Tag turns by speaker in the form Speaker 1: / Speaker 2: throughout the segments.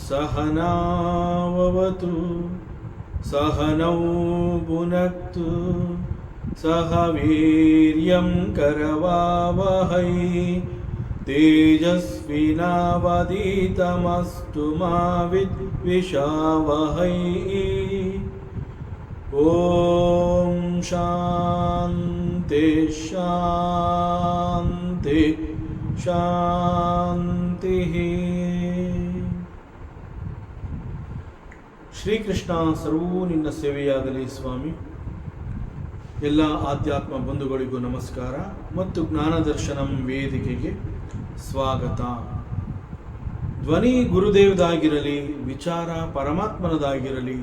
Speaker 1: सहनावतु सहनौ भुनक्तु सह वीर्यं करवावहै तेजस्विनावधीतमस्तु मा विद्विषावहै। ॐ शान्ति शान्ति शान्तिः। ಶ್ರೀಕೃಷ್ಣ ಸರ್ವೂ ನಿನ್ನ ಸೇವೆಯಾಗಲಿ ಸ್ವಾಮಿ. ಎಲ್ಲ ಆಧ್ಯಾತ್ಮ ಬಂಧುಗಳಿಗೂ ನಮಸ್ಕಾರ ಮತ್ತು ಜ್ಞಾನದರ್ಶನಂ ವೇದಿಕೆಗೆ ಸ್ವಾಗತ. ಧ್ವನಿ ಗುರುದೇವದಾಗಿರಲಿ, ವಿಚಾರ ಪರಮಾತ್ಮನದಾಗಿರಲಿ,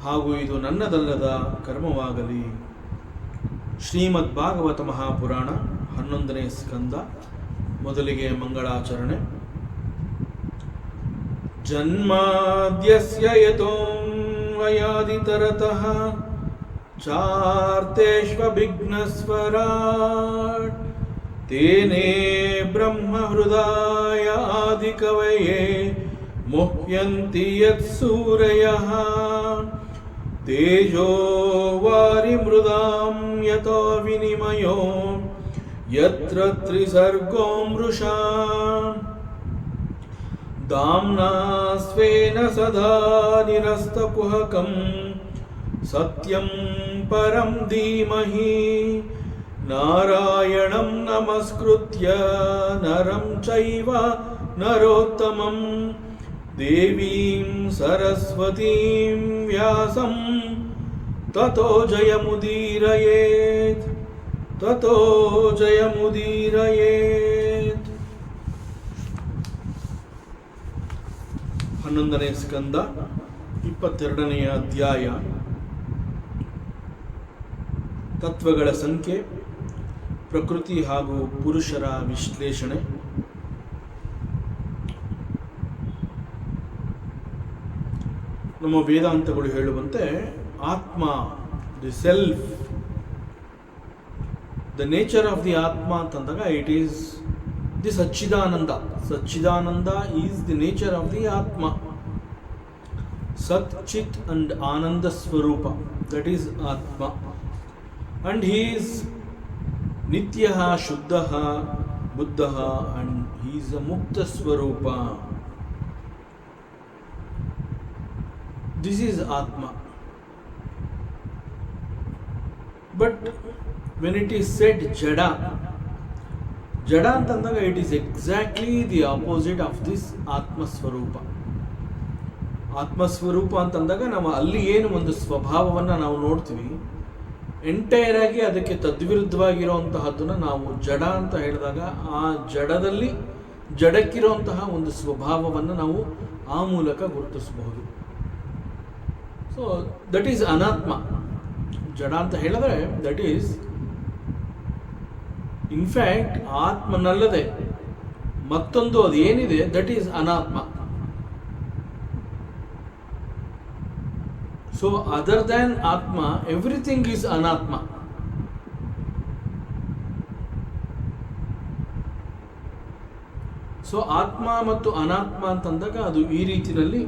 Speaker 1: ಹಾಗೂ ಇದು ನನ್ನದಲ್ಲದ ಕರ್ಮವಾಗಲಿ. ಶ್ರೀಮದ್ ಭಾಗವತ ಮಹಾಪುರಾಣ 11ನೇ ಸ್ಕಂದ. ಮೊದಲಿಗೆ ಮಂಗಳಾಚರಣೆ. ಜನ್ಮಾದ್ಯಸ್ಯ ಯತೋನ್ವಯಾದಿತರತಃ ಚಾರ್ತೇಷ್ವಭಿಘ್ನಸ್ವರಾಟ್ ತೇನೇ ಬ್ರಹ್ಮಹೃದಾಯ ಆದಿಕವಯೇ ಮುಹ್ಯಂತಿ ಯತ್ಸೂರಯಃ ತೇಜೋ ವಾರಿಮೃದಾಂ ಯತೋ ವಿನಿಮಯೋ ಯತ್ರ ತ್ರಿಸರ್ಗೋ ಮೃಷಾ ದಾಮ್ನಾ ಸ್ವೇನ ಸದಾ ನಿರಸ್ತಕುಹಕಂ ಸತ್ಯಂ ಪರಂ ಧೀಮಹಿ ನಾರಾಯಣಂ ನಮಸ್ಕೃತ್ಯ ನರಂ ಚೈವ ನರೋತ್ತಮಂ ದೇವೀಂ ಸರಸ್ವತೀಂ ವ್ಯಾಸಂ ತತೋ ಜಯಮುದೀರಯೇತ್ ತತೋ ಜಯಮುದೀರಯೇತ್. 11ನೇ ಸ್ಕಂದ 22ನೆಯ ಅಧ್ಯಾಯ. ತತ್ವಗಳ ಸಂಖ್ಯೆ, ಪ್ರಕೃತಿ ಹಾಗೂ ಪುರುಷರ ವಿಶ್ಲೇಷಣೆ. ನಮ್ಮ ವೇದಾಂತಗಳು ಹೇಳುವಂತೆ ಆತ್ಮ, the self, the nature of the atma ಅಂತಂದಾಗ it is the sachchidananda. Sachchidananda is the nature of the atma. Sat, chit and ananda swarupa, that is atma. And he is nitya, shuddha, buddha, and he is a mukta swarupa. This is atma. But when it is said jada, jada ಅಂತಂದಾಗ it is exactly the opposite of this atmaswarupa. ಆತ್ಮಸ್ವರೂಪ ಅಂತಂದಾಗ ನಾವು ಅಲ್ಲಿ ಏನು ಒಂದು ಸ್ವಭಾವವನ್ನು ನಾವು ನೋಡ್ತೀವಿ, ಎಂಟೈರ್ ಆಗಿ ಅದಕ್ಕೆ ತದ್ವಿರುದ್ಧವಾಗಿರುವಂತಹದ್ದನ್ನು ನಾವು ಜಡ ಅಂತ ಹೇಳಿದಾಗ ಆ ಜಡದಲ್ಲಿ ಜಡಕ್ಕಿರುವಂತಹ ಒಂದು ಸ್ವಭಾವವನ್ನು ನಾವು ಆ ಮೂಲಕ ಗುರುತಿಸಬಹುದು. ಸೊ ದಟ್ ಈಸ್ ಅನಾತ್ಮ. ಜಡ ಅಂತ ಹೇಳಿದ್ರೆ ದಟ್ ಈಸ್ ಇನ್ಫ್ಯಾಕ್ಟ್ ಆತ್ಮನಲ್ಲದೆ ಮತ್ತೊಂದು ಅದು ಏನಿದೆ ದಟ್ ಈಸ್ ಅನಾತ್ಮ. ಸೊ ಅದರ್ ದ್ಯಾನ್ ಆತ್ಮ ಎವ್ರಿಥಿಂಗ್ ಈಸ್ ಅನಾತ್ಮ. ಸೊ ಆತ್ಮ ಮತ್ತು ಅನಾತ್ಮ ಅಂತಂದಾಗ ಅದು ಈ ರೀತಿಯಲ್ಲಿ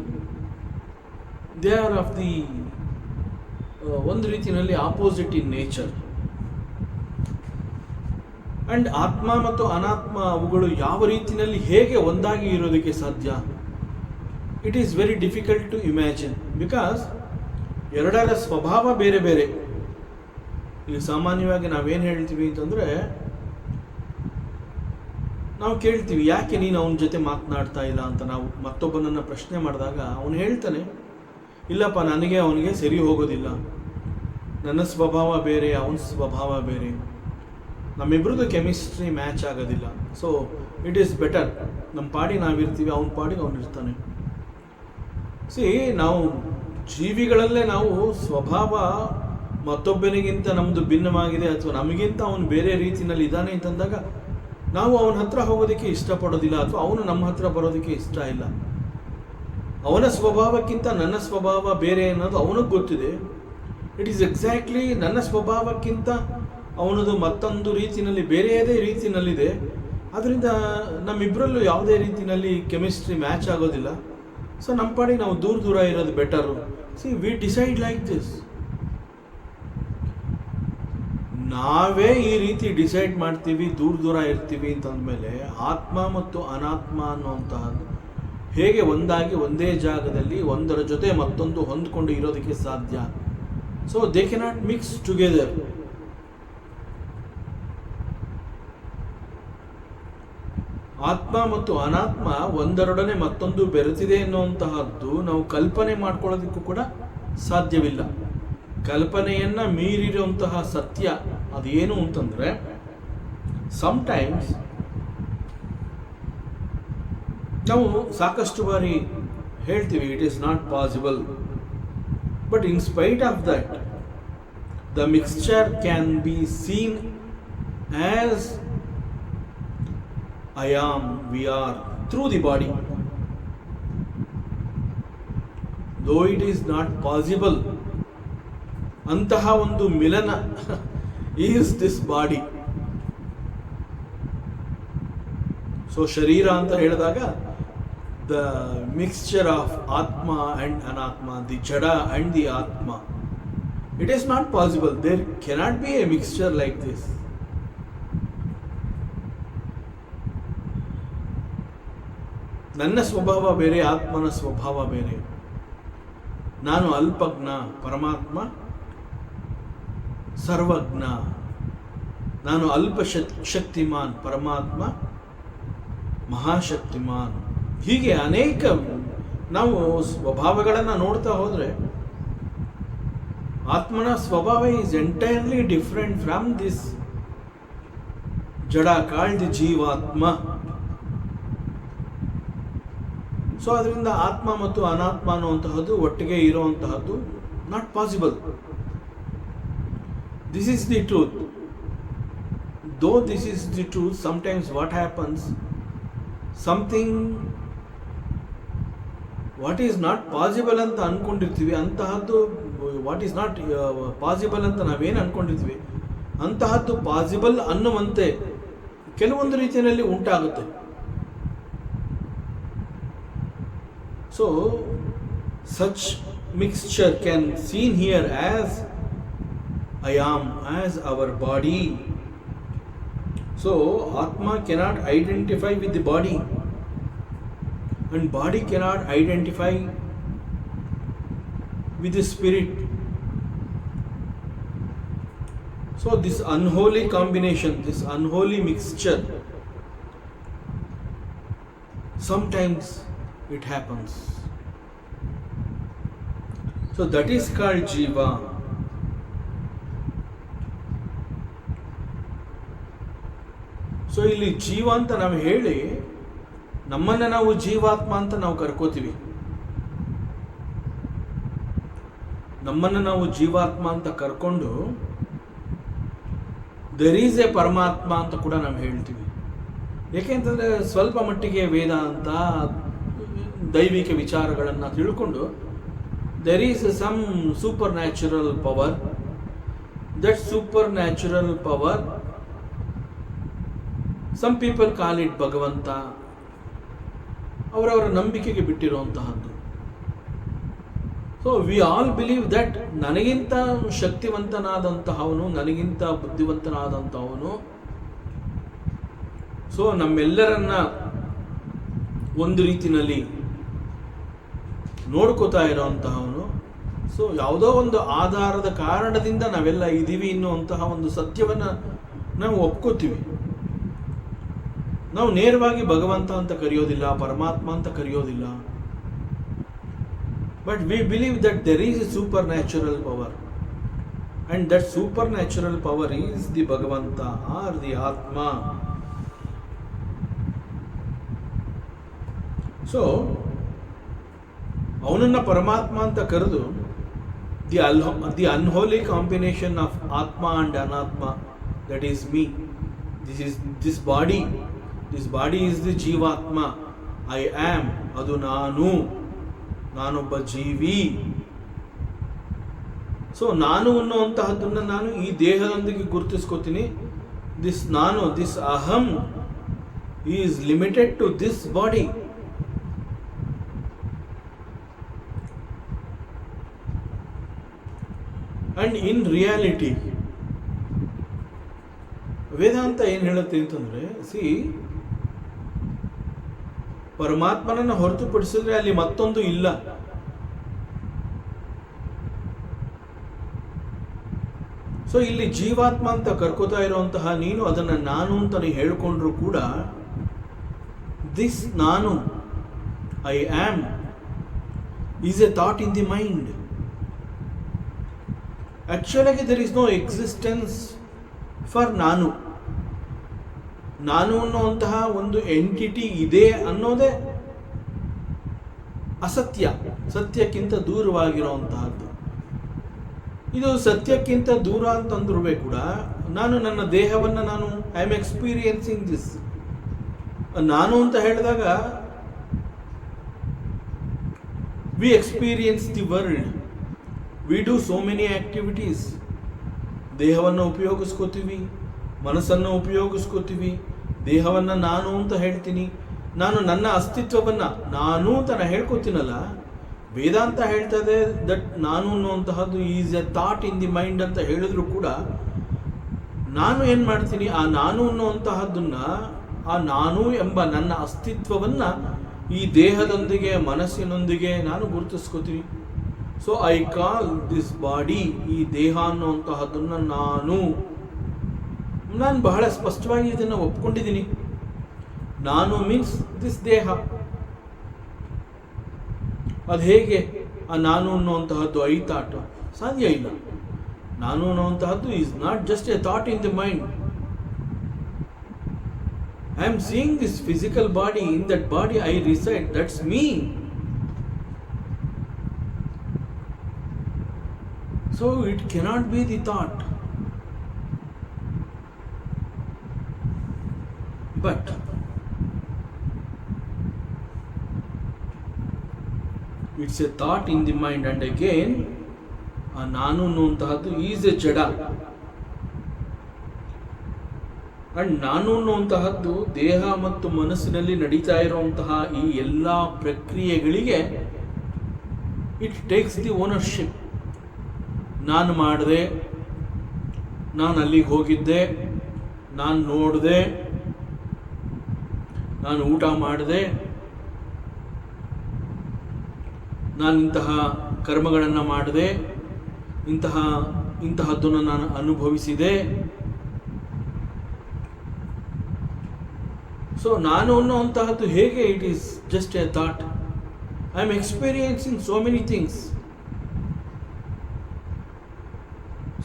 Speaker 1: ದೇ ಆರ್ ಆಫ್ ದಿ ಒಂದು ರೀತಿಯಲ್ಲಿ ಆಪೋಸಿಟ್ ಇನ್ ನೇಚರ್. ಅಂಡ್ ಆತ್ಮ ಮತ್ತು ಅನಾತ್ಮ ಅವುಗಳು ಯಾವ ರೀತಿಯಲ್ಲಿ ಹೇಗೆ ಒಂದಾಗಿ ಇರೋದಕ್ಕೆ ಸಾಧ್ಯ? It is very difficult to imagine, because ಎರಡರ ಸ್ವಭಾವ ಬೇರೆ ಬೇರೆ. ಈಗ ಸಾಮಾನ್ಯವಾಗಿ ನಾವೇನು ಹೇಳ್ತೀವಿ ಅಂತಂದರೆ, ನಾವು ಕೇಳ್ತೀವಿ ಯಾಕೆ ನೀನು ಅವನ ಜೊತೆ ಮಾತನಾಡ್ತಾ ಇಲ್ಲ ಅಂತ. ನಾವು ಮತ್ತೊಬ್ಬನನ್ನು ಪ್ರಶ್ನೆ ಮಾಡಿದಾಗ ಅವನು ಹೇಳ್ತಾನೆ, ಇಲ್ಲಪ್ಪ ನನಗೆ ಅವನಿಗೆ ಸರಿ ಹೋಗೋದಿಲ್ಲ, ನನ್ನ ಸ್ವಭಾವ ಬೇರೆ ಅವನ ಸ್ವಭಾವ ಬೇರೆ, ನಮ್ಮಿಬ್ರದ್ದು ಕೆಮಿಸ್ಟ್ರಿ ಮ್ಯಾಚ್ ಆಗೋದಿಲ್ಲ. ಸೊ ಇಟ್ ಈಸ್ ಬೆಟರ್ ನಮ್ಮ ಪಾಡಿಗೆ ನಾವಿರ್ತೀವಿ, ಅವನ ಪಾಡಿಗೆ ಅವನಿರ್ತಾನೆ. ನಾವು ಜೀವಿಗಳಲ್ಲೇ ನಾವು ಸ್ವಭಾವ ಮತ್ತೊಬ್ಬನಿಗಿಂತ ನಮ್ಮದು ಭಿನ್ನವಾಗಿದೆ ಅಥವಾ ನಮಗಿಂತ ಅವನು ಬೇರೆ ರೀತಿಯಲ್ಲಿ ಇದ್ದಾನೆ ಅಂತಂದಾಗ ನಾವು ಅವನ ಹತ್ರ ಹೋಗೋದಕ್ಕೆ ಇಷ್ಟಪಡೋದಿಲ್ಲ, ಅಥವಾ ಅವನು ನಮ್ಮ ಹತ್ರ ಬರೋದಕ್ಕೆ ಇಷ್ಟ ಇಲ್ಲ. ಅವನ ಸ್ವಭಾವಕ್ಕಿಂತ ನನ್ನ ಸ್ವಭಾವ ಬೇರೆ ಅನ್ನೋದು ಅವನಿಗೆ ಗೊತ್ತಿದೆ. ಇಟ್ ಈಸ್ ಎಕ್ಸಾಕ್ಟ್ಲಿ ನನ್ನ ಸ್ವಭಾವಕ್ಕಿಂತ ಅವನದು ಮತ್ತೊಂದು ರೀತಿಯಲ್ಲಿ ಬೇರೆಯದೇ ರೀತಿಯಲ್ಲಿದೆ. ಅದರಿಂದ ನಮ್ಮಿಬ್ಬರಲ್ಲೂ ಯಾವುದೇ ರೀತಿಯಲ್ಲಿ ಕೆಮಿಸ್ಟ್ರಿ ಮ್ಯಾಚ್ ಆಗೋದಿಲ್ಲ. ಸೊ ನಮ್ಮ ಪಾಡಿಗೆ ನಾವು ದೂರ ದೂರ ಇರೋದು better. We decide like this. ನಾವೇ ಈ ರೀತಿ ಡಿಸೈಡ್ ಮಾಡ್ತೀವಿ, ದೂರ ದೂರ ಇರ್ತೀವಿ ಅಂತಂದಮೇಲೆ ಆತ್ಮ ಮತ್ತು ಅನಾತ್ಮ ಅನ್ನುವಂತಹದ್ದು ಹೇಗೆ ಒಂದಾಗಿ ಒಂದೇ ಜಾಗದಲ್ಲಿ ಒಂದರ ಜೊತೆ ಮತ್ತೊಂದು ಹೊಂದ್ಕೊಂಡು ಇರೋದಕ್ಕೆ ಸಾಧ್ಯ? So they cannot mix together. ಆತ್ಮ ಮತ್ತು ಅನಾತ್ಮ ಒಂದರೊಡನೆ ಮತ್ತೊಂದು ಬೆರೆತಿದೆ ಎನ್ನುವಂತಹದ್ದು ನಾವು ಕಲ್ಪನೆ ಮಾಡ್ಕೊಳ್ಳೋದಕ್ಕೂ ಕೂಡ ಸಾಧ್ಯವಿಲ್ಲ. ಕಲ್ಪನೆಯನ್ನ ಮೀರಿರುವಂತಹ ಸತ್ಯ ಅದೇನು ಅಂತಂದ್ರೆ, ಸಮ್ಟೈಮ್ಸ್ ನಾವು ಸಾಕಷ್ಟು ಬಾರಿ ಹೇಳ್ತೀವಿ it is not possible, but in spite of that the mixture can be scene as I am, we are, through the body. Though it is not possible, ಅಂತಹ ಒಂದು ಮಿಲನ is this body. ಸೊ ಶರೀರ ಅಂತ ಹೇಳಿದಾಗ the mixture of atma and anatma, the jada and the atma, it is not possible. There cannot be a mixture like this. ನನ್ನ ಸ್ವಭಾವ ಬೇರೆ, ಆತ್ಮನ ಸ್ವಭಾವ ಬೇರೆ. ನಾನು ಅಲ್ಪಜ್ಞ, ಪರಮಾತ್ಮ ಸರ್ವಜ್ಞ. ನಾನು ಅಲ್ಪ ಶಕ್ತಿಮಾನ್, ಪರಮಾತ್ಮ ಮಹಾಶಕ್ತಿಮಾನ್. ಹೀಗೆ ಅನೇಕ ನಾವು ಸ್ವಭಾವಗಳನ್ನು ನೋಡ್ತಾ ಹೋದರೆ ಆತ್ಮನ ಸ್ವಭಾವ is entirely different from this jada called jivatma. So ಅದರಿಂದ ಆತ್ಮ ಮತ್ತು ಅನಾತ್ಮ ಅನ್ನುವಂತಹದ್ದು ಒಟ್ಟಿಗೆ ಇರುವಂತಹದ್ದು not possible. This is the truth. Though this is the truth, sometimes what happens, something what is not possible ಅಂತ ಅಂದ್ಕೊಂಡಿರ್ತೀವಿ, ಅಂತಹದ್ದು ವಾಟ್ ಈಸ್ ನಾಟ್ ಪಾಸಿಬಲ್ ಅಂತ ನಾವೇನು ಅಂದ್ಕೊಂಡಿರ್ತೀವಿ ಅಂತಹದ್ದು ಪಾಸಿಬಲ್ ಅನ್ನುವಂತೆ ಕೆಲವೊಂದು ರೀತಿಯಲ್ಲಿ ಉಂಟಾಗುತ್ತೆ. So, such mixture can seen here as I am, as our body. So, Atma cannot identify with the body, and body cannot identify with the spirit. So, this unholy combination, this unholy mixture, sometimes it happens. So that is called jiva. So ಇಲ್ಲಿ ಜೀವ ಅಂತ ನಾವು ಹೇಳಿ ನಮ್ಮನ್ನು ನಾವು ಜೀವಾತ್ಮ ಅಂತ ನಾವು ಕರ್ಕೋತೀವಿ. ನಮ್ಮನ್ನು ನಾವು ಜೀವಾತ್ಮ ಅಂತ ಕರ್ಕೊಂಡು ದೆರ್ ಈಸ್ ಎ ಪರಮಾತ್ಮ ಅಂತ ಕೂಡ ನಾವು ಹೇಳ್ತೀವಿ. ಏಕೆಂತಂದರೆ ಸ್ವಲ್ಪ ಮಟ್ಟಿಗೆ ವೇದಾಂತ ದೈವಿಕ ವಿಚಾರಗಳನ್ನು ತಿಳ್ಕೊಂಡು there is some supernatural power. That supernatural power, some people call it ಭಗವಂತ. ಅವರವರ ನಂಬಿಕೆಗೆ ಬಿಟ್ಟಿರುವಂತಹದ್ದು. So we all believe that ನನಗಿಂತ ಶಕ್ತಿವಂತನಾದಂತಹವನು, ನನಗಿಂತ ಬುದ್ಧಿವಂತನಾದಂತಹವನು, ಸೊ ನಮ್ಮೆಲ್ಲರನ್ನ ಒಂದು ರೀತಿಯಲ್ಲಿ ನೋಡ್ಕೋತಾ ಇರೋಂತಹವನು. ಸೊ ಯಾವುದೋ ಒಂದು ಆಧಾರದ ಕಾರಣದಿಂದ ನಾವೆಲ್ಲ ಇದ್ದೀವಿ ಎನ್ನುವಂತಹ ಒಂದು ಸತ್ಯವನ್ನು ನಾವು ಒಪ್ಕೋತೀವಿ. ನಾವು ನೇರವಾಗಿ ಭಗವಂತ ಅಂತ ಕರೆಯೋದಿಲ್ಲ, ಪರಮಾತ್ಮ ಅಂತ ಕರೆಯೋದಿಲ್ಲ. But we believe that there is a supernatural power, and that supernatural power is the Bhagavanta or the Atma. So, ಅವನನ್ನ ಪರಮಾತ್ಮ ಅಂತ ಕರೆದು the unholy combination of Atma and Anatma, that is me. This body is the Jivatma. I am, ಅದು ನಾನೊಬ್ಬ ಜೀವಿ. So ನಾನು ಅನ್ನುವಂತಹದ್ದನ್ನು ನಾನು ಈ ದೇಹದೊಂದಿಗೆ ಗುರುತಿಸ್ಕೋತೀನಿ. This aham is limited to this body. And in reality Vedanta ಏನು ಹೇಳುತ್ತೆ ಅಂತಂದ್ರೆ, ಪರಮಾತ್ಮನನ್ನು ಹೊರತುಪಡಿಸಿದ್ರೆ ಅಲ್ಲಿ ಮತ್ತೊಂದು ಇಲ್ಲ. ಸೊ ಇಲ್ಲಿ ಜೀವಾತ್ಮ ಅಂತ ಕರ್ಕೋತಾ ಇರುವಂತಹ ನೀನು ಅದನ್ನು ನಾನು ಅಂತ ಹೇಳ್ಕೊಂಡ್ರು ಕೂಡ, ದಿಸ್ ನಾನು, I am, is a thought in the mind. ಆಕ್ಚುಲಾಗಿ there is no existence for ನಾನು ಅನ್ನುವಂತಹ ಒಂದು ಎಂಟಿಟಿ ಇದೆ ಅನ್ನೋದೇ ಅಸತ್ಯ, ಸತ್ಯಕ್ಕಿಂತ ದೂರವಾಗಿರುವಂತಹದ್ದು. ಇದು ಸತ್ಯಕ್ಕಿಂತ ದೂರ ಅಂತಂದ್ರೂ ಕೂಡ ನನ್ನ ದೇಹವನ್ನು ಐ ಆಮ್ ಎಕ್ಸ್ಪೀರಿಯನ್ಸಿಂಗ್ ದಿಸ್. ನಾನು ಅಂತ ಹೇಳಿದಾಗ V experience the world. We do so many activities. ದೇಹವನ್ನು ಉಪಯೋಗಿಸ್ಕೋತೀವಿ, ಮನಸ್ಸನ್ನು ಉಪಯೋಗಿಸ್ಕೋತೀವಿ. ದೇಹವನ್ನು ನಾನು ಅಂತ ಹೇಳ್ತೀನಿ, ನನ್ನ ಅಸ್ತಿತ್ವವನ್ನು ನಾನು ಅಂತ ಹೇಳ್ಕೊತೀನಲ್ಲ. ವೇದಾಂತ ಹೇಳ್ತದೆ ದಟ್ ನಾನು ಅನ್ನುವಂತಹದ್ದು is a thought in the mind ಅಂತ ಹೇಳಿದ್ರು ಕೂಡ, ನಾನು ಏನು ಮಾಡ್ತೀನಿ, ಆ ನಾನು ಅನ್ನುವಂತಹದ್ದನ್ನು, ಆ ನಾನು ಎಂಬ ನನ್ನ ಅಸ್ತಿತ್ವವನ್ನು ಈ ದೇಹದೊಂದಿಗೆ ಮನಸ್ಸಿನೊಂದಿಗೆ ನಾನು ಗುರುತಿಸ್ಕೋತೀನಿ. So I call this body, ಈ ದೇಹ ಅನ್ನುವಂತಹದ್ದನ್ನು ನಾನು ಬಹಳ ಸ್ಪಷ್ಟವಾಗಿ ಇದನ್ನು ಒಪ್ಕೊಂಡಿದ್ದೀನಿ. ನಾನು ಮೀನ್ಸ್ ದಿಸ್ ದೇಹ. ಅದು ಹೇಗೆ ಆ ನಾನು ಅನ್ನುವಂತಹದ್ದು ಐ ಥಾಟ್? ಸಾಧ್ಯ ಇಲ್ಲ. ನಾನು ಅನ್ನುವಂತಹದ್ದು is not just a thought in the mind. I am seeing this physical body, in that body I reside, that's me. So it cannot be the thought. But it's a thought in the mind, and again ಆ ನಾನು ಅನ್ನುವಂತಹದ್ದು is a ಜಡ. And ನಾನು ಅನ್ನುವಂತಹದ್ದು ದೇಹ ಮತ್ತು ಮನಸ್ಸಿನಲ್ಲಿ ನಡೀತಾ ಇರುವಂತಹ ಈ ಎಲ್ಲ ಪ್ರಕ್ರಿಯೆಗಳಿಗೆ ಇಟ್ ಟೇಕ್ಸ್ ದಿ ಓನರ್ಶಿಪ್. ನಾನು ಮಾಡಿದೆ, ನಾನು ಅಲ್ಲಿಗೆ ಹೋಗಿದ್ದೆ, ನಾನು ನೋಡಿದೆ, ನಾನು ಊಟ ಮಾಡಿದೆ, ನಾನು ಇಂತಹ ಕರ್ಮಗಳನ್ನು ಮಾಡಿದೆ, ಇಂತಹದ್ದನ್ನು ನಾನು ಅನುಭವಿಸಿದೆ. ಸೊ ನಾನು ಅನ್ನುವಂತಹದ್ದು ಹೇಗೆ it is just a thought. I am experiencing so many things.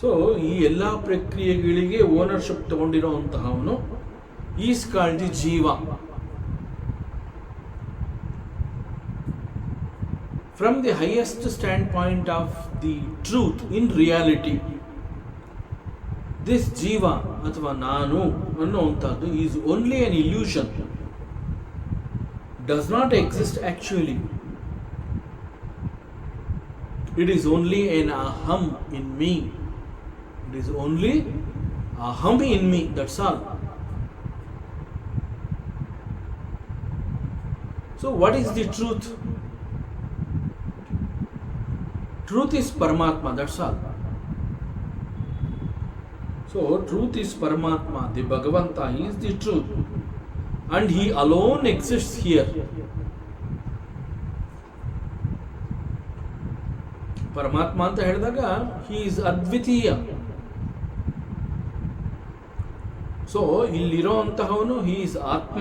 Speaker 1: So ಈ ಎಲ್ಲ ಪ್ರಕ್ರಿಯೆಗಳಿಗೆ ಓನರ್ಶಿಪ್ ತಗೊಂಡಿರುವಂತಹವನು ಈಸ್ ಕಾಲ್ಡ್ ದಿ ಜೀವ. From the highest stand point of the truth in reality, this ಜೀವ ಅಥವಾ ನಾನು ಅನ್ನುವಂಥದ್ದು is only an illusion, does not exist actually. It is only an aham in me. It is only aham in me, that's all. So what is the truth? Truth is Paramatma, that's all. So truth is Paramatma, the Bhagavanta, he is the truth, and he alone exists here. ಪರಮಾತ್ಮ ಅಂತ ಹೇಳಿದಾಗ he is ಅದ್ವಿತೀಯ. So ಇಲ್ಲಿರೋ ಅಂತಹವನು he is ಆತ್ಮ.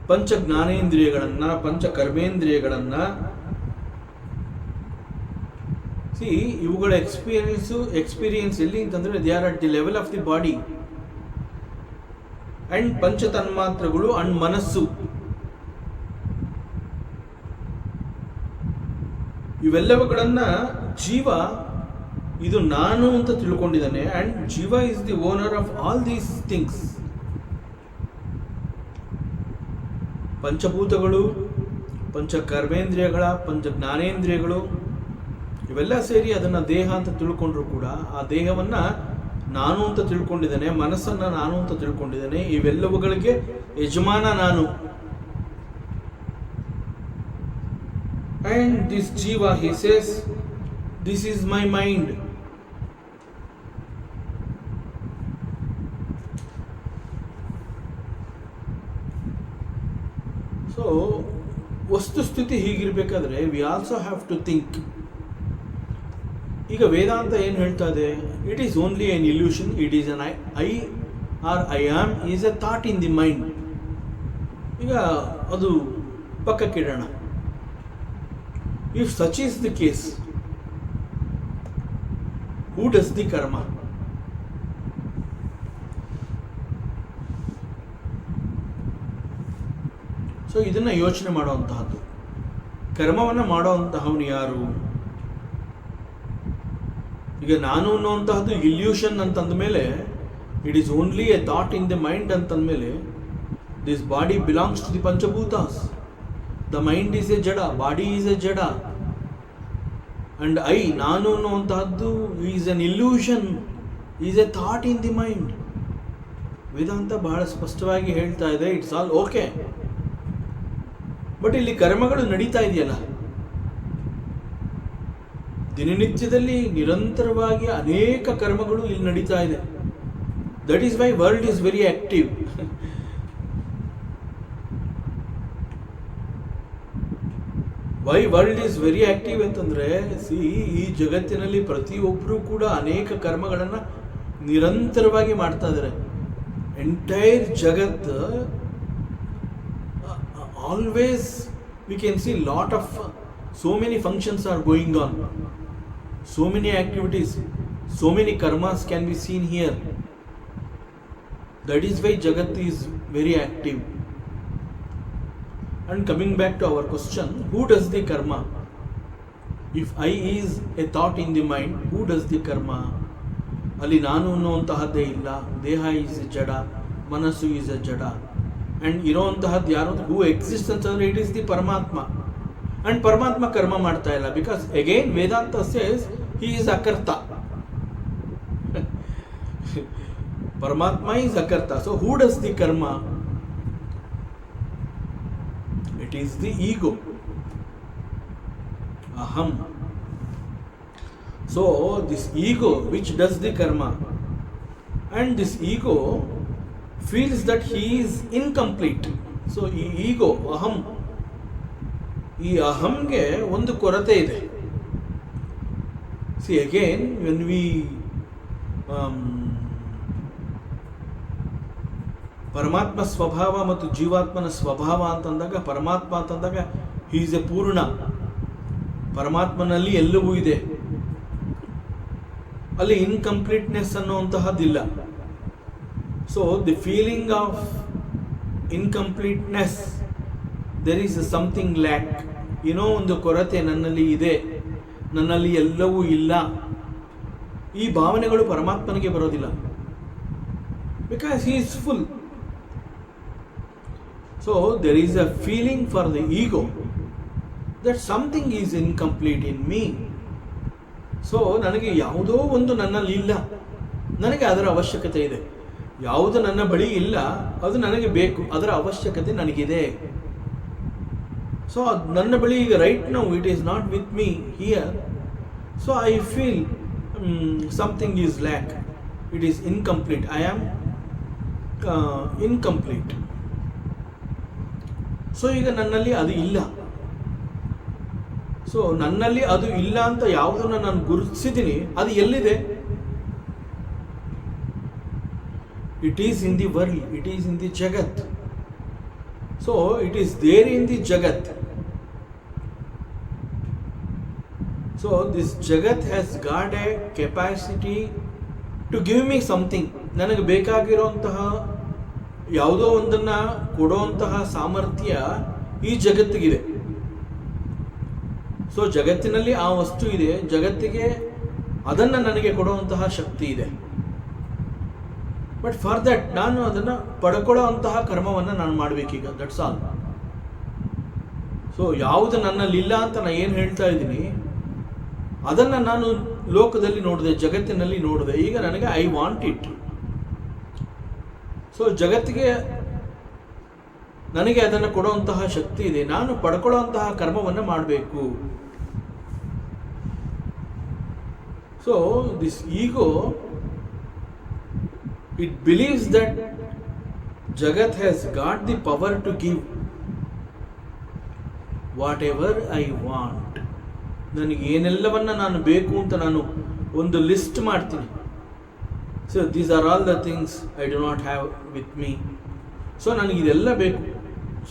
Speaker 1: ಪಂಚ ಜ್ಞಾನೇಂದ್ರಿಯಗಳನ್ನು, ಪಂಚ ಕರ್ಮೇಂದ್ರಿಯಗಳನ್ನು ಇವುಗಳ experience ಎಲ್ಲಿ ಅಂತಂದ್ರೆ they are at the level of the body and ಪಂಚ ತನ್ಮಾತ್ರಗಳು ಅಂಡ್ ಮನಸ್ಸು. ಇವೆಲ್ಲವುಗಳನ್ನ ಜೀವ ಇದು ನಾನು ಅಂತ ತಿಳ್ಕೊಂಡಿದ್ದಾನೆ. And jiva is the owner of all these things. ಪಂಚಭೂತಗಳು, ಪಂಚ ಕರ್ಮೇಂದ್ರಿಯಗಳ, ಪಂಚ ಜ್ಞಾನೇಂದ್ರಿಯಗಳು ಇವೆಲ್ಲ ಸೇರಿ ಅದನ್ನು ದೇಹ ಅಂತ ತಿಳ್ಕೊಂಡ್ರು ಕೂಡ ಆ ದೇಹವನ್ನು ನಾನು ಅಂತ ತಿಳ್ಕೊಂಡಿದ್ದೇನೆ, ಮನಸ್ಸನ್ನು ನಾನು ಅಂತ ತಿಳ್ಕೊಂಡಿದ್ದೇನೆ. ಇವೆಲ್ಲವುಗಳಿಗೆ ಯಜಮಾನ ನಾನು. And this Jiva, he says, this is my mind. So, ವಸ್ತುಸ್ಥಿತಿ ಹೀಗಿರಬೇಕಾದ್ರೆ we also have to think. ಈಗ ವೇದಾಂತ ಏನು ಹೇಳ್ತಾ ಇದೆ? It is only an illusion. It is an I or I am is a thought in the mind. ಈಗ ಅದು ಪಕ್ಕಕ್ಕಿಡೋಣ. If such is the case, who does the karma? So ಇದನ್ನು ಯೋಚನೆ ಮಾಡುವಂತಹದ್ದು. ಕರ್ಮವನ್ನು ಮಾಡುವಂತಹವನು ಯಾರು? ಈಗ ನಾನು ಅನ್ನುವಂತಹದ್ದು ಇಲ್ಯೂಷನ್ ಅಂತಂದ ಮೇಲೆ, it is only a thought in the mind ಅಂತಂದಮೇಲೆ, this body belongs to the panchabhutas. The mind is a jada, body is a jada, and I, ನಾನು ಅನ್ನುವಂತಹದ್ದು is an illusion, is a thought in the mind. ವೇದಾಂತ ಬಹಳ ಸ್ಪಷ್ಟವಾಗಿ ಹೇಳ್ತಾ ಇದೆ, it's all okay. But ಇಲ್ಲಿ ಕರ್ಮಗಳು ನಡೀತಾ ಇದೆಯಲ್ಲ, ದಿನನಿತ್ಯದಲ್ಲಿ ನಿರಂತರವಾಗಿ ಅನೇಕ ಕರ್ಮಗಳು ಇಲ್ಲಿ ನಡೀತಾ ಇದೆ. That is why world is very active. Why world is very active ಅಂತಂದರೆ, ಈ ಜಗತ್ತಿನಲ್ಲಿ ಪ್ರತಿಯೊಬ್ಬರೂ ಕೂಡ ಅನೇಕ ಕರ್ಮಗಳನ್ನು ನಿರಂತರವಾಗಿ ಮಾಡ್ತಾ ಇದ್ದಾರೆ. Entire jagat always we can see lot of so many functions are going on, so many activities, so many karmas can be seen here. That is why jagat is very active. And coming back to our question, who does the karma? If I is a thought in the mind, who does the karma? ಅಲ್ಲಿ ನಾನು ಅನ್ನುವಂತಹದ್ದೇ ಇಲ್ಲ. ದೇಹ is a jada, ಮನಸ್ಸು is a jada. And ಇರೋವಂತಹದ್ದು ಯಾರು? Who exist ಅಂತಂದರೆ it is the paramatma. And ಪರಮಾತ್ಮ ಕರ್ಮ ಮಾಡ್ತಾ ಇಲ್ಲ. Because again Vedanta says he is akarta. Paramatma is akarta. So who does the karma? It is the ego, aham. So this ego which does the karma, and this ego feels that he is incomplete. So ಈ ego, aham, ಈ ಅಹಂಗೆ ಒಂದು ಕೊರತೆ ಇದೆ. See again, when we ಪರಮಾತ್ಮ ಸ್ವಭಾವ ಮತ್ತು ಜೀವಾತ್ಮನ ಸ್ವಭಾವ ಅಂತಂದಾಗ, ಪರಮಾತ್ಮ ಅಂತಂದಾಗ ಹಿ ಈಸ್ ಎ ಪೂರ್ಣ. ಪರಮಾತ್ಮನಲ್ಲಿ ಎಲ್ಲವೂ ಇದೆ, ಅಲ್ಲಿ ಇನ್ಕಂಪ್ಲೀಟ್ನೆಸ್ ಅನ್ನುವಂತಹದ್ದಿಲ್ಲ. So the feeling of incompleteness, there is something lack. ಏನೋ ಒಂದು ಕೊರತೆ ನನ್ನಲ್ಲಿ ಇದೆ, ನನ್ನಲ್ಲಿ ಎಲ್ಲವೂ ಇಲ್ಲ. ಈ ಭಾವನೆಗಳು ಪರಮಾತ್ಮನಿಗೆ ಬರೋದಿಲ್ಲ. Because he is full. So there is a feeling for the ego that something is incomplete in me. So ನನಗೆ ಯಾವುದೋ ಒಂದು ನನ್ನಲ್ಲಿ ಇಲ್ಲ, ನನಗೆ ಅದರ ಅವಶ್ಯಕತೆ ಇದೆ. ಯಾವುದು ನನ್ನ ಬಳಿ ಇಲ್ಲ ಅದು ನನಗೆ ಬೇಕು, ಅದರ ಅವಶ್ಯಕತೆ ನನಗಿದೆ. ಸೊ ಅದು ನನ್ನ ಬಳಿ ಈಗ right now it is not with me here. So I feel something is lac, it is incomplete, I am incomplete. So ಈಗ ನನ್ನಲ್ಲಿ ಅದು ಇಲ್ಲ. ಸೊ ನನ್ನಲ್ಲಿ ಅದು ಇಲ್ಲ ಅಂತ ಯಾವುದನ್ನು ನಾನು ಗುರುತಿಸಿದ್ದೀನಿ, ಅದು ಎಲ್ಲಿದೆ? It is in the world, it is in the jagat. So it is there in the jagat. So this jagat has got a capacity to give me something. ನನಗೆ ಬೇಕಾಗಿರುವಂತಹ ಯಾವುದೋ ಒಂದನ್ನು ಕೊಡುವಂತಹ ಸಾಮರ್ಥ್ಯ ಈ ಜಗತ್ತಿಗಿದೆ. ಸೊ ಜಗತ್ತಿನಲ್ಲಿ ಆ ವಸ್ತು ಇದೆ, ಜಗತ್ತಿಗೆ ಅದನ್ನು ನನಗೆ ಕೊಡುವಂತಹ ಶಕ್ತಿ ಇದೆ. ಬಟ್ ಫಾರ್ ದಟ್ ನಾನು ಅದನ್ನು ಪಡ್ಕೊಳ್ಳೋ ಅಂತಹ ಕರ್ಮವನ್ನು ನಾನು ಮಾಡಬೇಕೀಗ. That's all. ಸೊ ಯಾವುದು ನನ್ನಲ್ಲಿಲ್ಲ ಅಂತ ನಾನು ಏನು ಹೇಳ್ತಾ ಇದ್ದೀನಿ ಅದನ್ನು ನಾನು ಲೋಕದಲ್ಲಿ ನೋಡಿದೆ, ಜಗತ್ತಿನಲ್ಲಿ ನೋಡಿದೆ. ಈಗ ನನಗೆ ಐ ವಾಂಟ್ ಇಟ್. ಸೊ ಜಗತ್ತಿಗೆ ನನಗೆ ಅದನ್ನು ಕೊಡುವಂತಹ ಶಕ್ತಿ ಇದೆ, ನಾನು ಪಡ್ಕೊಳ್ಳುವಂತಹ ಕರ್ಮವನ್ನು ಮಾಡಬೇಕು. So this ego it believes that Jagat has got the power to give whatever I want. ನನಗೆ ಏನೆಲ್ಲವನ್ನ ನಾನು ಬೇಕು ಅಂತ ನಾನು ಒಂದು ಲಿಸ್ಟ್ ಮಾಡ್ತೀನಿ. So these are all the things I do not have with me. So ನನಗೆ ಇದೆಲ್ಲ ಬೇಕು.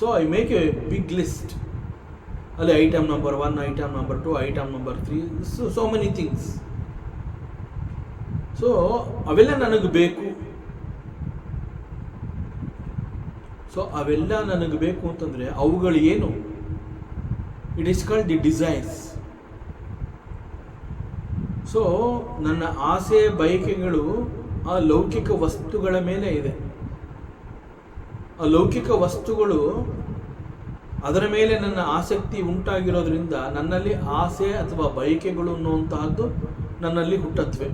Speaker 1: So I make a big list. ಅಲ್ಲಿ item number 1, item number 2, item number 3, so many things. So ಅವೆಲ್ಲ ನನಗೆ ಬೇಕು. ಸೊ ಅವೆಲ್ಲ ನನಗೆ ಬೇಕು ಅಂತಂದರೆ ಅವುಗಳು ಏನು? It is called the desires. So ನನ್ನ ಆಸೆ ಬಯಕೆಗಳು ಆ ಲೌಕಿಕ ವಸ್ತುಗಳ ಮೇಲೆ ಇದೆ. ಆ ಲೌಕಿಕ ವಸ್ತುಗಳು ಅದರ ಮೇಲೆ ನನ್ನ ಆಸಕ್ತಿ ಉಂಟಾಗಿರೋದ್ರಿಂದ ನನ್ನಲ್ಲಿ ಆಸೆ ಅಥವಾ ಬಯಕೆಗಳು ಅನ್ನುವಂತಹದ್ದು ನನ್ನಲ್ಲಿ ಹುಟ್ಟತ್ವೆ.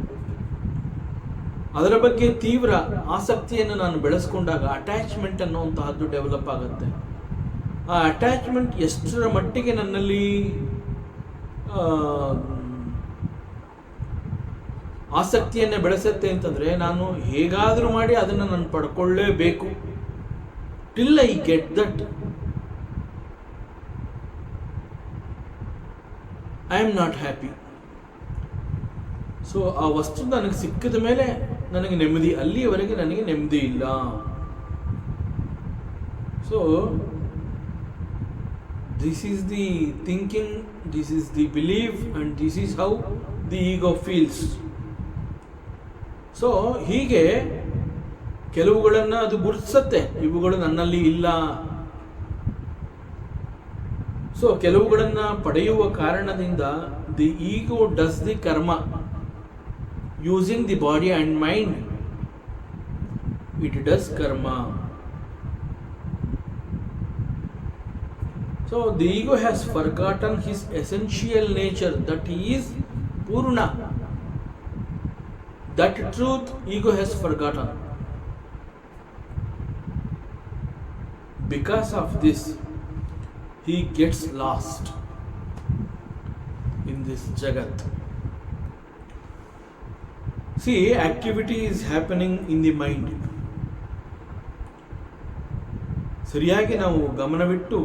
Speaker 1: ಅದರ ಬಗ್ಗೆ ತೀವ್ರ ಆಸಕ್ತಿಯನ್ನು ನಾನು ಬೆಳೆಸ್ಕೊಂಡಾಗ ಅಟ್ಯಾಚ್ಮೆಂಟ್ ಅನ್ನುವಂತಹದ್ದು ಡೆವಲಪ್ ಆಗುತ್ತೆ. ಆ ಅಟ್ಯಾಚ್ಮೆಂಟ್ ಎಷ್ಟರ ಮಟ್ಟಿಗೆ ನನ್ನಲ್ಲಿ ಆಸಕ್ತಿಯನ್ನು ಬೆಳೆಸುತ್ತೆ ಅಂತಂದರೆ ನಾನು ಹೇಗಾದರೂ ಮಾಡಿ ಅದನ್ನು ನಾನು ಪಡ್ಕೊಳ್ಳೇಬೇಕು. Till I get that I am not happy. So ಆ ವಸ್ತು ನನಗೆ ಸಿಕ್ಕಿದ ಮೇಲೆ ನನಗೆ ನೆಮ್ಮದಿ, ಅಲ್ಲಿಯವರೆಗೆ ನನಗೆ ನೆಮ್ಮದಿ ಇಲ್ಲ. So this is the thinking, this is the belief and this is how the ego feels. So ಹೀಗೆ ಕೆಲವುಗಳನ್ನು ಅದು ಗುರುತಿಸುತ್ತೆ, ಇವುಗಳು ನನ್ನಲ್ಲಿ ಇಲ್ಲ. ಸೊ ಕೆಲವುಗಳನ್ನು ಪಡೆಯುವ ಕಾರಣದಿಂದ ದಿ ಈಗೋ ಡಸ್ ದಿ ಕರ್ಮ using the body and mind. It does karma. So the ego has forgotten his essential nature, that he is Purna. That truth ego has forgotten. Because of this he gets lost in this Jagat. See, activity is happening in the mind. ಸರಿಯಾಗಿ ನಾವು ಗಮನವಿಟ್ಟು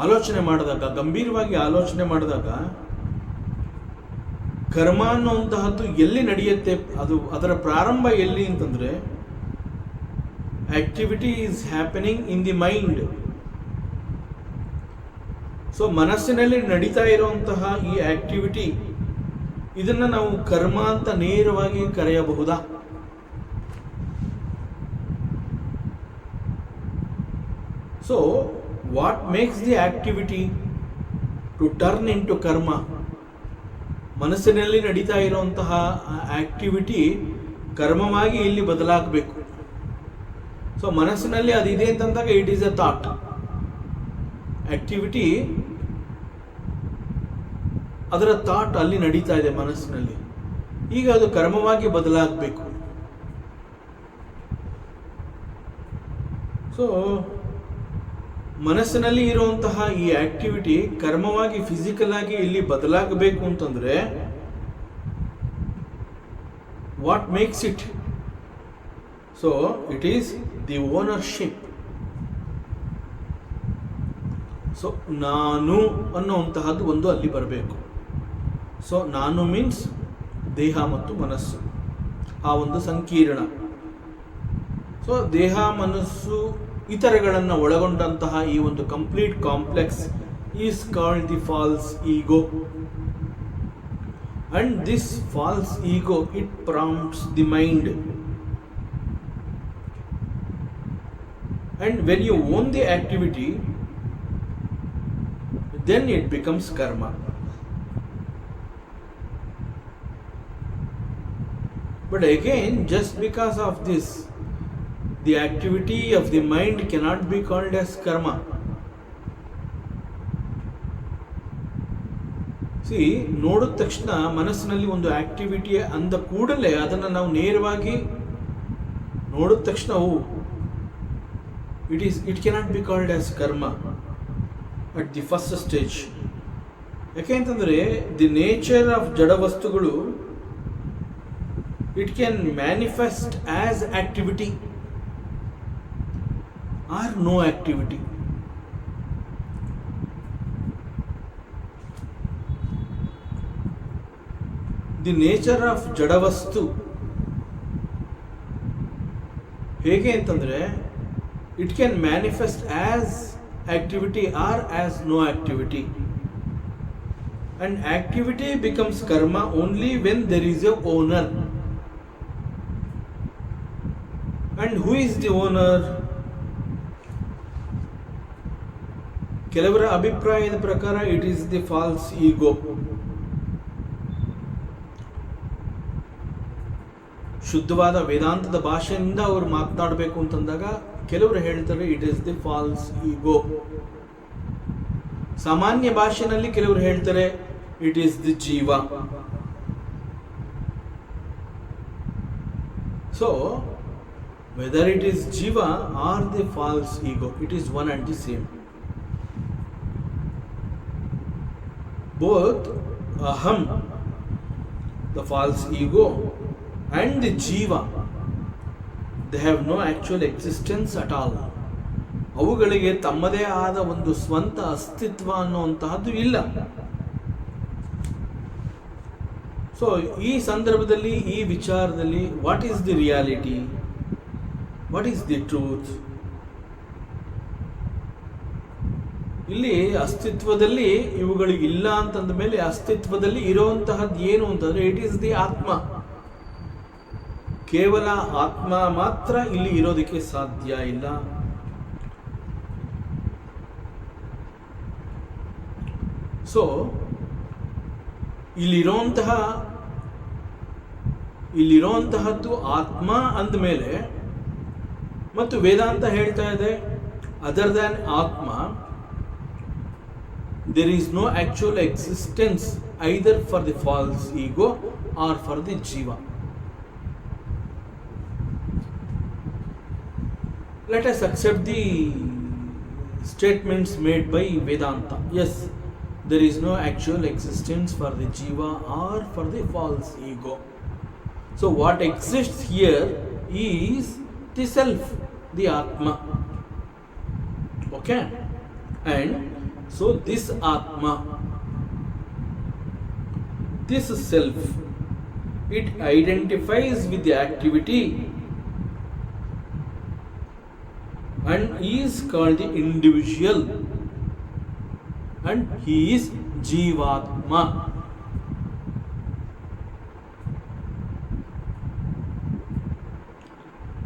Speaker 1: ಆಲೋಚನೆ ಮಾಡಿದಾಗ, ಗಂಭೀರವಾಗಿ ಆಲೋಚನೆ ಮಾಡಿದಾಗ, ಕರ್ಮ ಅನ್ನುವಂತಹದ್ದು ಎಲ್ಲಿ ನಡೆಯುತ್ತೆ, ಅದರ ಪ್ರಾರಂಭ ಎಲ್ಲಿ ಅಂತಂದರೆ activity is happening in the mind. So ಮನಸ್ಸಿನಲ್ಲಿ ನಡೀತಾ ಇರುವಂತಹ ಈ ಆಕ್ಟಿವಿಟಿ, ಇದನ್ನು ನಾವು ಕರ್ಮ ಅಂತ ನೇರವಾಗಿ ಕರೆಯಬಹುದಾ? So what makes the activity to turn in to karma? ಮನಸ್ಸಿನಲ್ಲಿ ನಡೀತಾ ಇರುವಂತಹ ಆಕ್ಟಿವಿಟಿ ಕರ್ಮವಾಗಿ ಇಲ್ಲಿ ಬದಲಾಗಬೇಕು. ಸೊ ಮನಸ್ಸಿನಲ್ಲಿ ಅದಿದೆ ಅಂತಂದಾಗ it is a thought. Activity ಅದರ ಥಾಟ್ ಅಲ್ಲಿ ನಡೀತಾ ಇದೆ ಮನಸ್ಸಿನಲ್ಲಿ, ಈಗ ಅದು ಕರ್ಮವಾಗಿ ಬದಲಾಗಬೇಕು. ಸೊ ಮನಸ್ಸಿನಲ್ಲಿ ಇರುವಂತಹ ಈ ಆಕ್ಟಿವಿಟಿ ಕರ್ಮವಾಗಿ ಫಿಸಿಕಲ್ ಆಗಿ ಇಲ್ಲಿ ಬದಲಾಗಬೇಕು ಅಂತಂದ್ರೆ what makes it? So it is the ownership. So ನಾನು ಅನ್ನುವಂತಹದ್ದು ಒಂದು ಅಲ್ಲಿ ಬರಬೇಕು. ಸೊ ನಾನು ಮೀನ್ಸ್ ದೇಹ ಮತ್ತು ಮನಸ್ಸು, ಆ ಒಂದು ಸಂಕೀರ್ಣ. ಸೊ ದೇಹ ಮನಸ್ಸು ಇತರಗಳನ್ನು ಒಳಗೊಂಡಂತಹ ಈ ಒಂದು complete complex is called the false ego. And this false ego it prompts the mind. And when you own the activity, then it becomes karma. But again, just because of this, the activity of the mind cannot be called as karma. See, ನೋಡಿದ ತಕ್ಷಣ ಮನಸ್ಸಿನಲ್ಲಿ ಒಂದು activity ಅಂದ ಕೂಡಲೇ ಅದನ್ನು ನಾವು ನೇರವಾಗಿ ನೋಡಿದ ತಕ್ಷಣ it cannot be called as karma at the first stage. ಯಾಕೆ ಅಂತಂದರೆ ದಿ ನೇಚರ್ ಆಫ್ ಜಡ ವಸ್ತುಗಳು it can manifest as activity or no activity. The nature of ಜಡವಸ್ತು ಹೇಗೆ ಅಂತಂದರೆ it can manifest as activity or as no activity, and activity becomes karma only when there is a owner. And who is the owner? ಕೆಲವರ ಅಭಿಪ್ರಾಯದ ಪ್ರಕಾರ it is the false ego. ಶುದ್ಧವಾದ ವೇದಾಂತದ ಭಾಷೆಯಿಂದ ಅವರು ಮಾತನಾಡಬೇಕು ಅಂತಂದಾಗ ಕೆಲವರು ಹೇಳ್ತಾರೆ it is the false ego. ಸಾಮಾನ್ಯ ಭಾಷೆಯಲ್ಲಿ ಕೆಲವರು ಹೇಳ್ತಾರೆ it is the jiva. So whether it is jiva or the false ego, it is one and the same. Both aham, the false ego, and the jiva, they have no actual existence at all. ಅವುಗಳಿಗೆ ತಮ್ಮದೇ ಆದ ಒಂದು ಸ್ವಂತ ಅಸ್ತಿತ್ವ ಅನ್ನುವಂತಹದ್ದು ಇಲ್ಲ. So ಈ ಸಂದರ್ಭದಲ್ಲಿ ಈ ವಿಚಾರದಲ್ಲಿ what is the reality, what is the truth? ಇಲ್ಲಿ ಅಸ್ತಿತ್ವದಲ್ಲಿ ಇವುಗಳಿಗೆ ಇಲ್ಲ ಅಂತಂದ ಮೇಲೆ ಅಸ್ತಿತ್ವದಲ್ಲಿ ಇರುವಂತಹದ್ದು ಏನು ಅಂತಂದ್ರೆ ಇಟ್ ಈಸ್ ದಿ ಆತ್ಮ. ಕೇವಲ ಆತ್ಮ ಮಾತ್ರ ಇಲ್ಲಿ ಇರೋದಕ್ಕೆ ಸಾಧ್ಯ ಇಲ್ಲ. ಸೊ ಇಲ್ಲಿರುವಂತಹದ್ದು ಆತ್ಮ ಅಂದಮೇಲೆ, ಮತ್ತು ವೇದಾಂತ ಹೇಳ್ತಾ ಇದೆ ಅದರ್ ದ್ಯಾನ್ ಆತ್ಮ there is no actual existence either for the false ego or for the jiva. Let us accept the statements made by Vedanta. Yes, there is no actual existence for the jiva or for the false ego. So what exists here is the self, the Atma. Okay? And so this Atma, this self, it identifies with the activity and is called the individual, and he is Jivatma.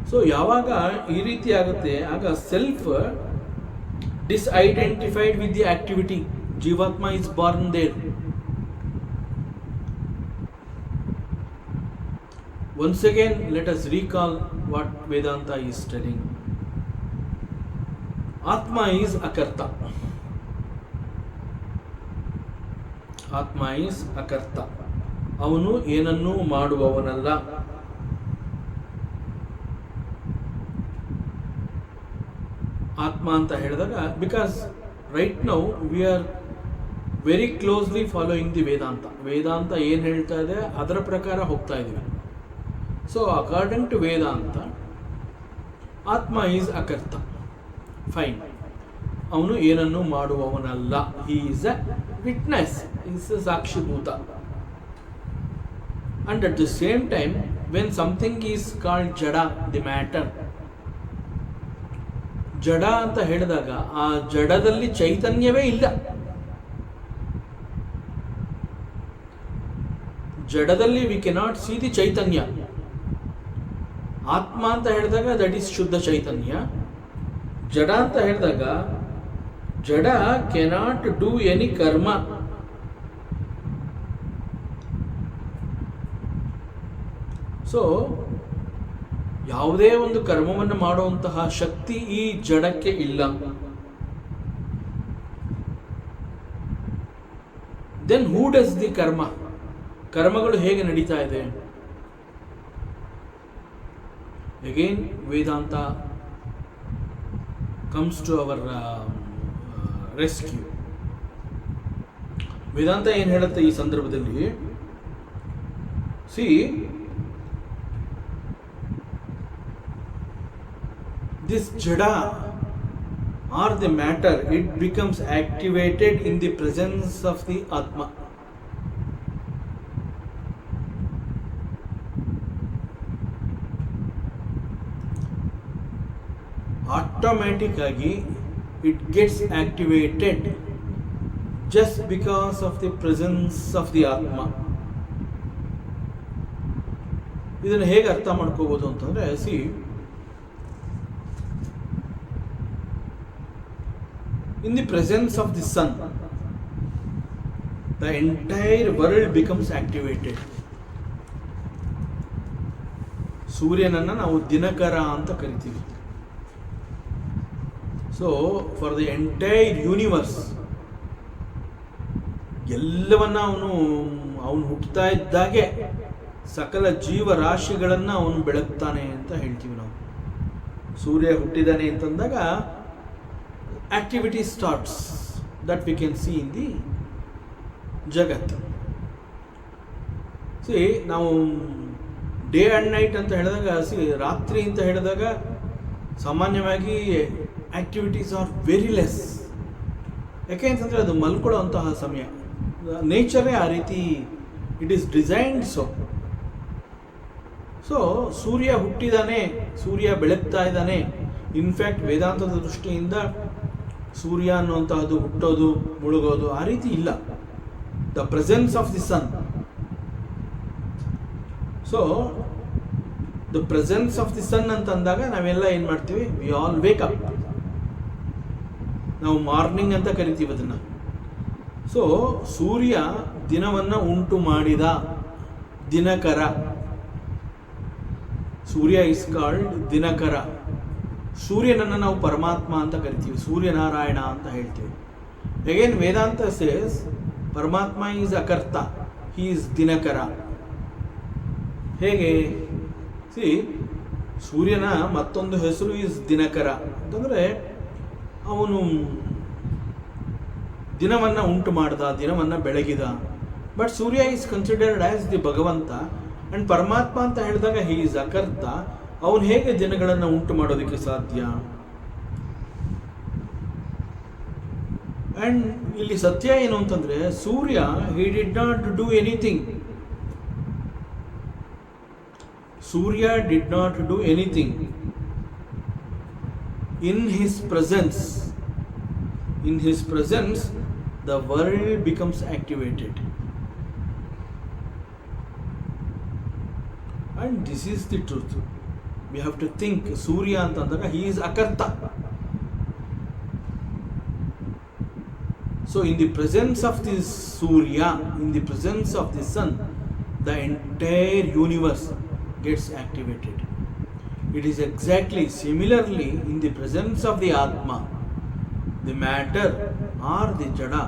Speaker 1: So ಯಾವಾಗ ಈ ರೀತಿ ಆಗುತ್ತೆ ಆಗ self disidentified with the activity, Jivatma is born there. Once again, let us recall what Vedanta is telling. Atma is akarta. Atma is akarta. ಅವನು ಏನನ್ನೂ ಮಾಡುವವನಲ್ಲ. ಆತ್ಮ ಅಂತ ಹೇಳಿದಾಗ, because right now we are very closely following the Vedanta. Vedanta ಏನು ಹೇಳ್ತಾ ಇದೆ ಅದರ ಪ್ರಕಾರ ಹೋಗ್ತಾ ಇದ್ದೀವಿ. ಸೊ ಅಕಾರ್ಡಿಂಗ್ ಟು ವೇದಾಂತ ಆತ್ಮ ಈಸ್ ಅಕರ್ತ. ಫೈನ್, ಅವನು ಏನನ್ನು ಮಾಡುವವನಲ್ಲ. He is a witness, is a sakshibhuta. And at the same time when something is called jada, the matter, ಜಡ ಅಂತ ಹೇಳಿದಾಗ ಆ ಜಡದಲ್ಲಿ ಚೈತನ್ಯವೇ ಇಲ್ಲ. ಜಡದಲ್ಲಿ we cannot see the chaitanya. ಆತ್ಮ ಅಂತ ಹೇಳಿದಾಗ ದಟ್ ಈಸ್ ಶುದ್ಧ ಚೈತನ್ಯ. ಜಡ ಅಂತ ಹೇಳಿದಾಗ ಜಡ ಕೆನಾಟ್ ಡೂ ಎನಿ ಕರ್ಮ. ಸೊ ಯಾವುದೇ ಒಂದು ಕರ್ಮವನ್ನು ಮಾಡುವಂತಹ ಶಕ್ತಿ ಈ ಜಡಕ್ಕೆ ಇಲ್ಲ. ದೆನ್ ಹೂ ಡಸ್ ದಿ ಕರ್ಮ? ಕರ್ಮಗಳು ಹೇಗೆ ನಡೀತಾ ಇದೆ? Again Vedanta comes to our rescue. Vedanta ಏನು ಹೇಳುತ್ತೆ ಈ ಸಂದರ್ಭದಲ್ಲಿ? See, this jada or the matter, it becomes activated in the presence of the atma. Automatically it gets activated just because of the presence of the atma. ಇದನ್ನು ಹೇಗೆ ಅರ್ಥ ಮಾಡ್ಕೋಬಹುದು ಅಂತಂದ್ರೆ, C, in the presence of the sun, the entire world becomes activated. ಸೂರ್ಯನನ್ನು ನಾವು ದಿನಕರ ಅಂತ ಕರಿತೀವಿ. So for the entire universe, ಎಲ್ಲವನ್ನ ಅವನು ಹುಟ್ಟುತ್ತಾ ಇದ್ದಾಗೆ ಸಕಲ ಜೀವರಾಶಿಗಳನ್ನು ಅವನು ಬೆಳಗ್ತಾನೆ ಅಂತ ಹೇಳ್ತೀವಿ ನಾವು. ಸೂರ್ಯ ಹುಟ್ಟಿದಾನೆ ಅಂತಂದಾಗ activity starts that we can see in the Jagat. C, ನಾವು ಡೇ ಆ್ಯಂಡ್ ನೈಟ್ ಅಂತ ಹೇಳಿದಾಗ, ಸಿ, ರಾತ್ರಿ ಅಂತ ಹೇಳಿದಾಗ ಸಾಮಾನ್ಯವಾಗಿ ಆ್ಯಕ್ಟಿವಿಟೀಸ್ ಆರ್ ವೆರಿ ಲೆಸ್. ಯಾಕೆ ಅಂತಂದರೆ ಅದು ಮಲ್ಕೊಳ್ಳೋಂತಹ ಸಮಯ. ನೇಚರೇ ಆ ರೀತಿ, it is designed so. So Surya ಹುಟ್ಟಿದಾನೆ, ಸೂರ್ಯ ಬೆಳಗ್ತಾ ಇದ್ದಾನೆ. ಇನ್ಫ್ಯಾಕ್ಟ್ ವೇದಾಂತದ ದೃಷ್ಟಿಯಿಂದ ಸೂರ್ಯ ಅನ್ನುವಂತಹದ್ದು ಹುಟ್ಟೋದು ಮುಳುಗೋದು ಆ ರೀತಿ ಇಲ್ಲ. The presence of the sun. So the presence of the sun ಅಂತಂದಾಗ ನಾವೆಲ್ಲ ಏನು ಮಾಡ್ತೀವಿ? We all wake up. ನಾವು ಮಾರ್ನಿಂಗ್ ಅಂತ ಕರಿತೀವಿ ಅದನ್ನು. ಸೊ ಸೂರ್ಯ ದಿನವನ್ನು ಉಂಟು ಮಾಡಿದ ದಿನಕರ. Surya is called dinakara. ಸೂರ್ಯನನ್ನು ನಾವು ಪರಮಾತ್ಮ ಅಂತ ಕರಿತೀವಿ, ಸೂರ್ಯನಾರಾಯಣ ಅಂತ ಹೇಳ್ತೀವಿ. Again Vedanta says paramatma is akarta, he is dinakara. ಹೇಗೆ? ಸಿ, ಸೂರ್ಯನ ಮತ್ತೊಂದು ಹೆಸರು ಈಸ್ ದಿನಕರ ಅಂತಂದರೆ ಅವನು ದಿನವನ್ನು ಉಂಟು ಮಾಡ್ದ, ದಿನವನ್ನು ಬೆಳಗಿದ. But Surya is considered as the Bhagavanta. And ಪರಮಾತ್ಮ ಅಂತ ಹೇಳಿದಾಗ ಹಿ ಈಸ್ ಅಕರ್ತ. ಅವನು ಹೇಗೆ ದಿನಗಳನ್ನು ಉಂಟು ಮಾಡೋದಕ್ಕೆ ಸಾಧ್ಯ? ಆ್ಯಂಡ್ ಇಲ್ಲಿ ಸತ್ಯ ಏನು ಅಂತಂದರೆ, Surya he did not do anything. Surya did not do anything. In his presence the world becomes activated. And this is the truth. We have to think, Surya antandaka he is akarta. So in the presence of this Surya, in the presence of the sun, the entire universe gets activated. It is exactly similarly in the presence of the Atma, the matter or the jada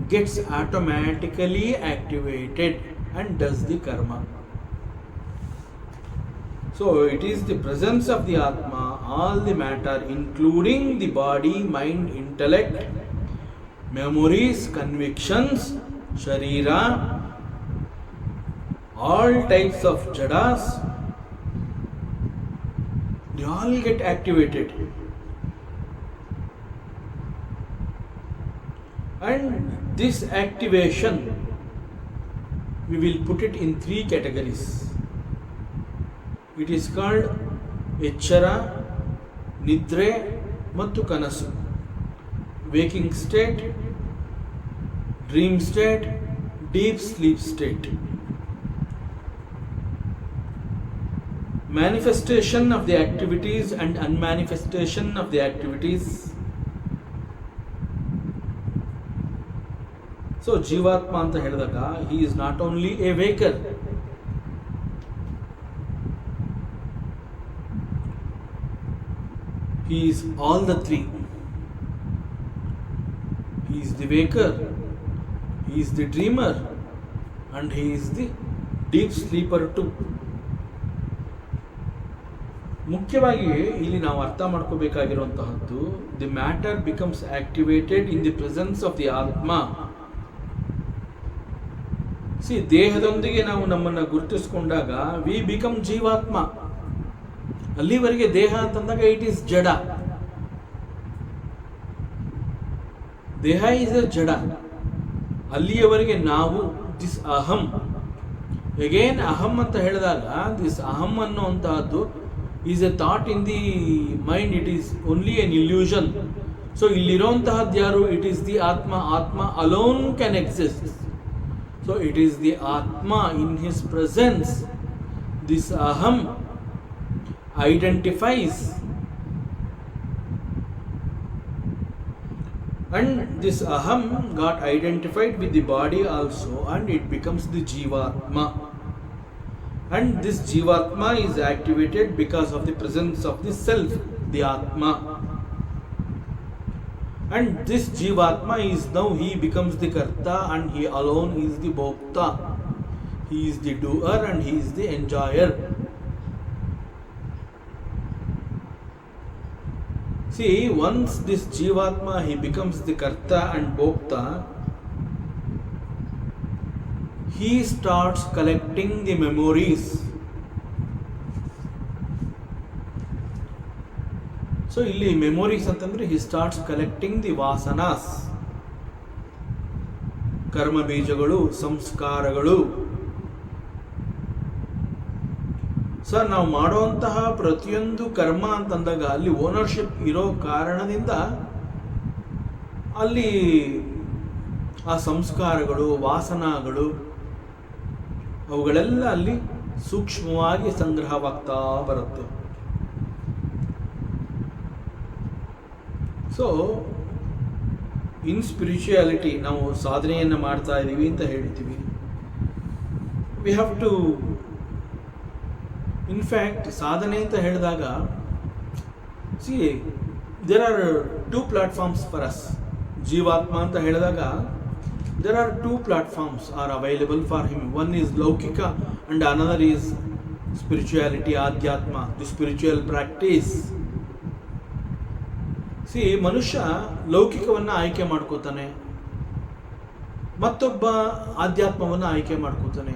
Speaker 1: gets automatically activated and does the karma. So it is the presence of the Atma, all the matter including the body, mind, intellect, memories, convictions, sharira, all types of jadas, they all get activated. And this activation, we will put it in 3 categories. It is called Echara, Nidre ಮತ್ತು ಕನಸು, waking state, dream state, deep sleep state. Manifestation of the activities and unmanifestation of the activities. So ಜೀವಾತ್ಮ ಅಂತ ಹೇಳಿದಾಗ he is not only a waker, he is all the three. He is the waker, he is the dreamer, and he is the deep sleeper too. ಮುಖ್ಯವಾಗಿ ಇಲ್ಲಿ ನಾವು ಅರ್ಥ ಮಾಡ್ಕೋಬೇಕಾಗಿರುವಂತಹದ್ದು, the matter becomes activated in the presence of the atma. ದೇಹದೊಂದಿಗೆ ನಾವು ನಮ್ಮನ್ನು ಗುರುತಿಸ್ಕೊಂಡಾಗ we become ಜೀವಾತ್ಮ. ಅಲ್ಲಿವರೆಗೆ ದೇಹ ಅಂತಂದಾಗ ಇಟ್ ಈಸ್ ಜಡ, ದೇಹ ಈಸ್ ಅ ಜಡ. ಅಲ್ಲಿಯವರೆಗೆ ನಾವು ದಿಸ್ ಅಹಂ, ಎಗೇನ್ ಅಹಂ ಅಂತ ಹೇಳಿದಾಗ ದಿಸ್ ಅಹಂ ಅನ್ನುವಂತಹದ್ದು is a thought in the mind, it is only an illusion. So illirontahadd yaru, it is the atma. Atma alone can exist. So it is the atma in his presence. This aham identifies, and this aham got identified with the body also, and it becomes the jivatma. And this jivatma is activated because of the presence of the self, the atma. And this jivatma is now, he becomes the karta, and he alone is the bhokta. He is the doer and he is the enjoyer. See, once this jivatma, he becomes the karta and bhokta, he starts collecting the memories. So ಇಲ್ಲಿ memories ಅಂತಂದ್ರೆ he starts collecting the vasanas, ಕರ್ಮ ಬೀಜಗಳು, ಸಂಸ್ಕಾರಗಳು. Sir, ನಾವು ಮಾಡುವಂತಹ ಪ್ರತಿಯೊಂದು ಕರ್ಮ ಅಂತಂದಾಗ ಅಲ್ಲಿ ಓನರ್ಶಿಪ್ ಇರೋ ಕಾರಣದಿಂದ ಅಲ್ಲಿ ಆ ಸಂಸ್ಕಾರಗಳು, ವಾಸನಗಳು, ಅವುಗಳೆಲ್ಲ ಅಲ್ಲಿ ಸೂಕ್ಷ್ಮವಾಗಿ ಸಂಗ್ರಹವಾಗ್ತಾ ಬರುತ್ತೆ. ಸೊ ಇನ್ ಸ್ಪಿರಿಚುಯಾಲಿಟಿ ನಾವು ಸಾಧನೆಯನ್ನು ಮಾಡ್ತಾ ಇದ್ದೀವಿ ಅಂತ ಹೇಳ್ತೀವಿ. ವಿ ಹ್ಯಾವ್ ಟು, ಇನ್ಫ್ಯಾಕ್ಟ್ ಸಾಧನೆ ಅಂತ ಹೇಳಿದಾಗ see there are 2 platforms for us. ಜೀವಾತ್ಮ ಅಂತ ಹೇಳಿದಾಗ there are 2 platforms are available for him. One is laukika and another is spirituality, adhyatma, the spiritual practice. See, ಮನುಷ್ಯ ಲೌಕಿಕವನ್ನು ಆಯ್ಕೆ ಮಾಡ್ಕೋತಾನೆ, ಮತ್ತೊಬ್ಬ ಆಧ್ಯಾತ್ಮವನ್ನು ಆಯ್ಕೆ ಮಾಡ್ಕೋತಾನೆ.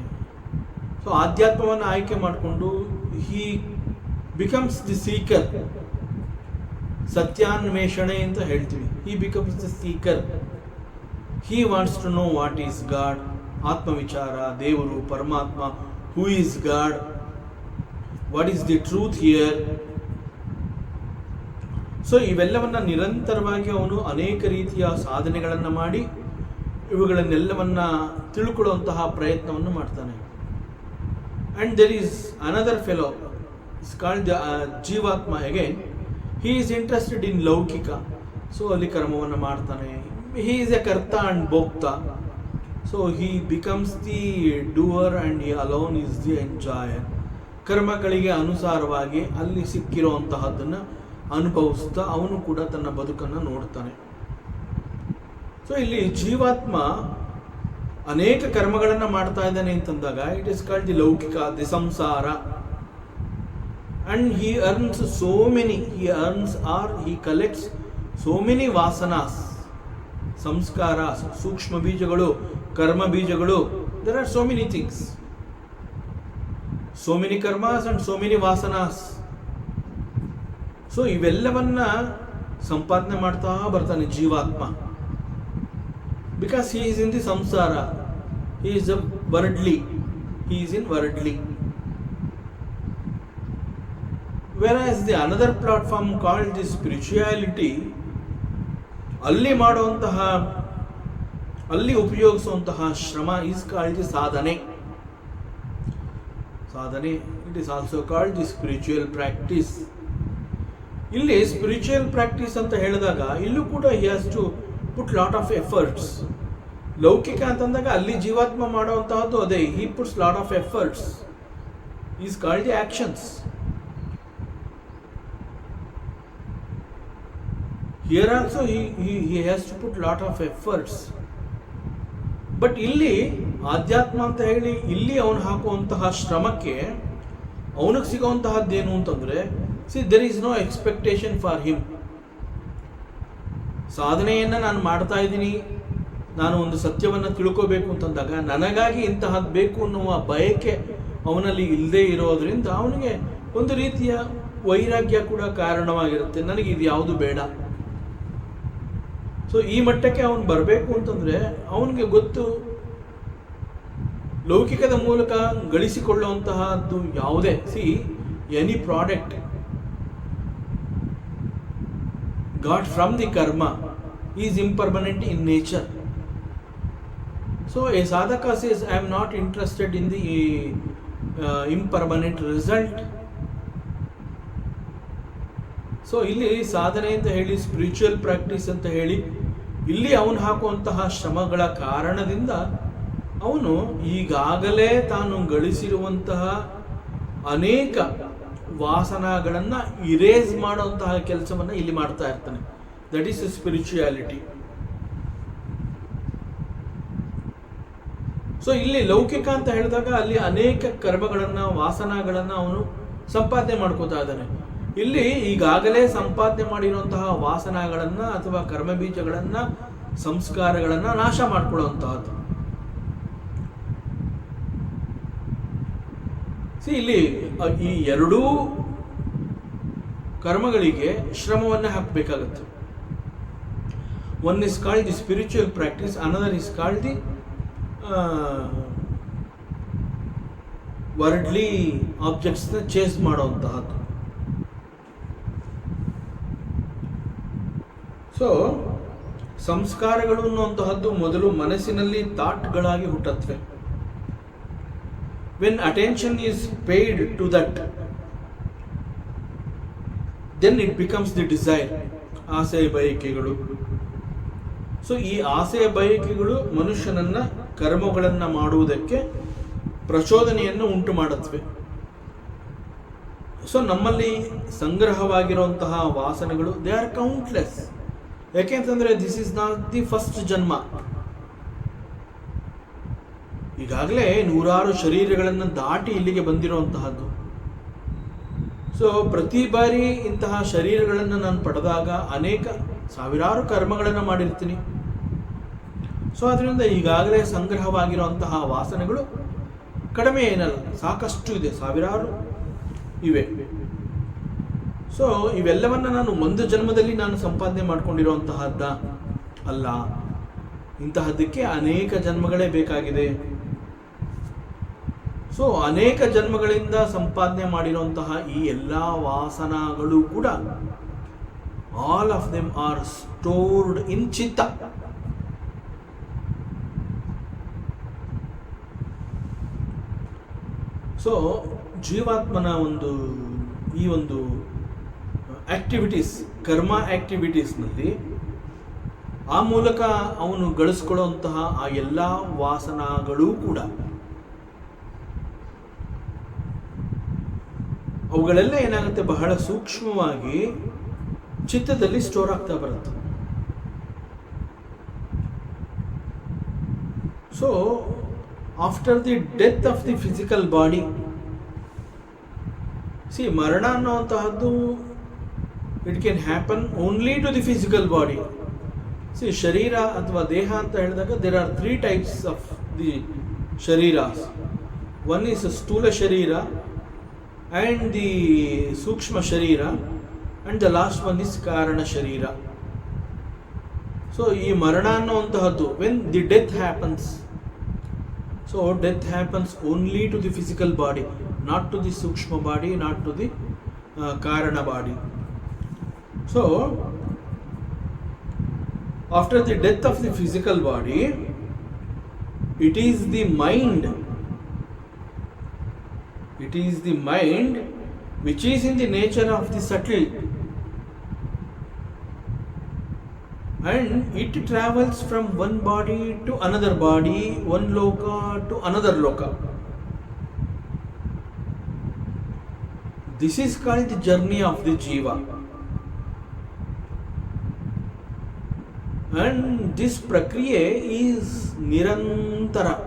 Speaker 1: ಸೊ ಆಧ್ಯಾತ್ಮವನ್ನು ಆಯ್ಕೆ ಮಾಡಿಕೊಂಡು he becomes the seeker. ಸತ್ಯಾನ್ವೇಷಣೆ ಅಂತ ಹೇಳ್ತೀವಿ. he becomes the seeker. He wants to know what is God, Atma Vichara, Devaru, Paramatma, who is God, what is the truth here. So ಇವೆಲ್ಲವನ್ನು ನಿರಂತರವಾಗಿ ಅವನು ಅನೇಕ ರೀತಿಯ ಸಾಧನೆಗಳನ್ನು ಮಾಡಿ ಇವುಗಳನ್ನೆಲ್ಲವನ್ನು ತಿಳ್ಕೊಳ್ಳುವಂತಹ ಪ್ರಯತ್ನವನ್ನು ಮಾಡ್ತಾನೆ. And there is another fellow, it's called the jivatma. Again he is interested in laukika. So ಅಲ್ಲಿ ಕರ್ಮವನ್ನು ಮಾಡ್ತಾನೆ. He is a karta and bhokta. So he becomes the doer and he alone is the enjoyer. ಕರ್ಮಗಳಿಗೆ ಅನುಸಾರವಾಗಿ ಅಲ್ಲಿ ಸಿಕ್ಕಿರುವಂತಹದ್ದನ್ನು ಅನುಭವಿಸ್ತಾ ಅವನು ಕೂಡ ತನ್ನ ಬದುಕನ್ನು ನೋಡ್ತಾನೆ. ಸೊ ಇಲ್ಲಿ ಜೀವಾತ್ಮ ಅನೇಕ ಕರ್ಮಗಳನ್ನು ಮಾಡ್ತಾ ಇದ್ದಾನೆ ಅಂತಂದಾಗ ಇಟ್ ಇಸ್ ಕಾಲ್ಡ್ ದಿ ಲೌಕಿಕ, ದಿ ಸಂಸಾರ. And he earns so many, he collects so many vasanas, ಸಂಸ್ಕಾರ, ಸೂಕ್ಷ್ಮ ಬೀಜಗಳು, ಕರ್ಮ ಬೀಜಗಳು. there are so many things, so many karmas and so many vasanas. So ಇವೆಲ್ಲವನ್ನ ಸಂಪಾದನೆ ಮಾಡ್ತಾ ಬರ್ತಾನೆ ಜೀವಾತ್ಮ. Because he is in the samsara, he is a worldly, he is in worldly. Whereas the another platform called the spirituality, ಅಲ್ಲಿ ಉಪಯೋಗಿಸುವಂತಹ ಶ್ರಮ is called the sadhana. It is also called the spiritual practice. ಇಲ್ಲಿ spiritual practice ಅಂತ ಹೇಳಿದಾಗ ಇಲ್ಲೂ ಕೂಡ he has to put lot of efforts. ಲೌಕಿಕ ಅಂತಂದಾಗ ಅಲ್ಲಿ ಜೀವಾತ್ಮ ಮಾಡುವಂತಹದ್ದು ಅದೇ, he puts lot of efforts, is called the actions. Here also he has to put lot of efforts. But ಇಲ್ಲಿ ಆಧ್ಯಾತ್ಮ ಅಂತ ಹೇಳಿ ಇಲ್ಲಿ ಅವನು ಹಾಕುವಂತಹ ಶ್ರಮಕ್ಕೆ ಅವನಿಗೆ ಸಿಗುವಂತಹದ್ದೇನು ಅಂತಂದ್ರೆ, there is no expectation for him. ಸಾಧನೆಯನ್ನು ನಾನು ಮಾಡ್ತಾ ಇದ್ದೀನಿ, ನಾನು ಒಂದು ಸತ್ಯವನ್ನು ತಿಳ್ಕೋಬೇಕು ಅಂತಂದಾಗ ನನಗಾಗಿ ಇಂತಹದ್ದು ಬೇಕು ಅನ್ನುವ ಬಯಕೆ ಅವನಲ್ಲಿ ಇಲ್ಲದೆ ಇರೋದ್ರಿಂದ ಅವನಿಗೆ ಒಂದು ರೀತಿಯ ವೈರಾಗ್ಯ ಕೂಡ ಕಾರಣವಾಗಿರುತ್ತೆ, ನನಗೆ ಇದು ಯಾವುದು ಬೇಡ. ಸೊ ಈ ಮಟ್ಟಕ್ಕೆ ಅವನು ಬರಬೇಕು ಅಂತಂದ್ರೆ ಅವನಿಗೆ ಗೊತ್ತು, ಲೌಕಿಕದ ಮೂಲಕ ಗಳಿಸಿಕೊಳ್ಳುವಂತಹದ್ದು ಯಾವುದೇ, any product got from the karma is impermanent in nature. So a sadhaka says, I am not interested in the impermanent result. So ಇಲ್ಲಿ ಸಾಧನೆ ಅಂತ ಹೇಳಿ, ಸ್ಪಿರಿಚುವಲ್ ಪ್ರಾಕ್ಟೀಸ್ ಅಂತ ಹೇಳಿ ಇಲ್ಲಿ ಅವನು ಹಾಕುವಂತಹ ಶ್ರಮಗಳ ಕಾರಣದಿಂದ ಅವನು ಈಗಾಗಲೇ ತಾನು ಗಳಿಸಿರುವಂತಹ ಅನೇಕ ವಾಸನಗಳನ್ನು ಇರೇಸ್ ಮಾಡುವಂತಹ ಕೆಲಸವನ್ನು ಇಲ್ಲಿ ಮಾಡ್ತಾ ಇರ್ತಾನೆ. That is spirituality. ಸೊ ಇಲ್ಲಿ ಲೌಕಿಕ ಅಂತ ಹೇಳಿದಾಗ ಅಲ್ಲಿ ಅನೇಕ ಕರ್ಮಗಳನ್ನು, ವಾಸನಗಳನ್ನು ಅವನು ಸಂಪಾದನೆ ಮಾಡ್ಕೋತಾ ಇದ್ದಾನೆ. ಇಲ್ಲಿ ಈಗಾಗಲೇ ಸಂಪಾದನೆ ಮಾಡಿರುವಂತಹ ವಾಸನಗಳನ್ನು ಅಥವಾ ಕರ್ಮ ಬೀಜಗಳನ್ನು, ಸಂಸ್ಕಾರಗಳನ್ನು ನಾಶ ಮಾಡಿಕೊಳ್ಳುವಂತಹದ್ದು. ಇಲ್ಲಿ ಈ ಎರಡೂ ಕರ್ಮಗಳಿಗೆ ಶ್ರಮವನ್ನು ಹಾಕಬೇಕಾಗುತ್ತೆ. One is called the spiritual practice, another is called the worldly ಆಬ್ಜೆಕ್ಟ್ಸ್ನ ಚೇಸ್ ಮಾಡುವಂತಹದ್ದು. ಸೊ ಸಂಸ್ಕಾರಗಳು ಅನ್ನುವಂತಹದ್ದು ಮೊದಲು ಮನಸ್ಸಿನಲ್ಲಿ ಥಾಟ್ಗಳಾಗಿ ಹುಟ್ಟತ್ವೆ. When attention is paid to that, then it becomes the desire, ಆಸೆ ಬಯಕೆಗಳು. ಸೊ ಈ ಆಸೆ ಬಯಕೆಗಳು ಮನುಷ್ಯನನ್ನ ಕರ್ಮಗಳನ್ನು ಮಾಡುವುದಕ್ಕೆ ಪ್ರಚೋದನೆಯನ್ನು ಉಂಟು ಮಾಡುತ್ತವೆ. ಸೊ ನಮ್ಮಲ್ಲಿ ಸಂಗ್ರಹವಾಗಿರುವಂತಹ ವಾಸನೆಗಳು ದೇ ಆರ್ ಕೌಂಟ್ಲೆಸ್. ಯಾಕೆಂತಂದ್ರೆ this is not the first ಜನ್ಮ. ಈಗಾಗಲೇ ನೂರಾರು ಶರೀರಗಳನ್ನು ದಾಟಿ ಇಲ್ಲಿಗೆ ಬಂದಿರುವಂತಹದ್ದು. ಸೊ ಪ್ರತಿ ಬಾರಿ ಇಂತಹ ಶರೀರಗಳನ್ನು ನಾನು ಪಡೆದಾಗ ಅನೇಕ ಸಾವಿರಾರು ಕರ್ಮಗಳನ್ನು ಮಾಡಿರ್ತೀನಿ. ಸೊ ಅದರಿಂದ ಈಗಾಗಲೇ ಸಂಗ್ರಹವಾಗಿರುವಂತಹ ವಾಸನೆಗಳು ಕಡಿಮೆ ಏನಲ್ಲ, ಸಾಕಷ್ಟು ಇದೆ, ಸಾವಿರಾರು ಇವೆ. ಸೊ ಇವೆಲ್ಲವನ್ನ ನಾನು ಒಂದು ಜನ್ಮದಲ್ಲಿ ನಾನು ಸಂಪಾದನೆ ಮಾಡ್ಕೊಂಡಿರುವಂತಹದ್ದ ಅಲ್ಲ, ಇಂತಹದ್ದಕ್ಕೆ ಅನೇಕ ಜನ್ಮಗಳೇ ಬೇಕಾಗಿದೆ. ಸೊ ಅನೇಕ ಜನ್ಮಗಳಿಂದ ಸಂಪಾದನೆ ಮಾಡಿರುವಂತಹ ಈ ಎಲ್ಲ ವಾಸನಗಳು ಕೂಡ all of them are stored in ಚಿತ್ತ. ಸೊ ಜೀವಾತ್ಮನ ಈ ಒಂದು ಆಕ್ಟಿವಿಟೀಸ್, ಕರ್ಮ ಆಕ್ಟಿವಿಟೀಸ್ನಲ್ಲಿ ಆ ಮೂಲಕ ಅವನು ಗಳಿಸ್ಕೊಳ್ಳುವಂತಹ ಆ ಎಲ್ಲ ವಾಸನಗಳು ಕೂಡ ಅವುಗಳೆಲ್ಲ ಏನಾಗುತ್ತೆ, ಬಹಳ ಸೂಕ್ಷ್ಮವಾಗಿ ಚಿತ್ತದಲ್ಲಿ ಸ್ಟೋರ್ ಆಗ್ತಾ ಬರುತ್ತೆ. So after the death of the physical body, ಮರಣ ಅನ್ನುವಂತಹದ್ದು it can happen only to the physical body. ಶರೀರ ಅಥವಾ ದೇಹ ಅಂತ ಹೇಳಿದಾಗ there are 3 types of the shariras. One is sthula sharira, and the ಸೂಕ್ಷ್ಮ ಶರೀರ, and the last one is ಕಾರಣ ಶರೀರ. ಸೊ ಈ ಮರಣ ಅನ್ನುವಂತಹದ್ದು when the death happens, so death happens only to the physical body, not to the ಸೂಕ್ಷ್ಮ body, not to the Karana body. So, after the death of the physical body, it is the mind which is in the nature of the subtle, and it travels from one body to another body, one loka to another loka. This is called the journey of the jiva. And this prakriya is nirantara.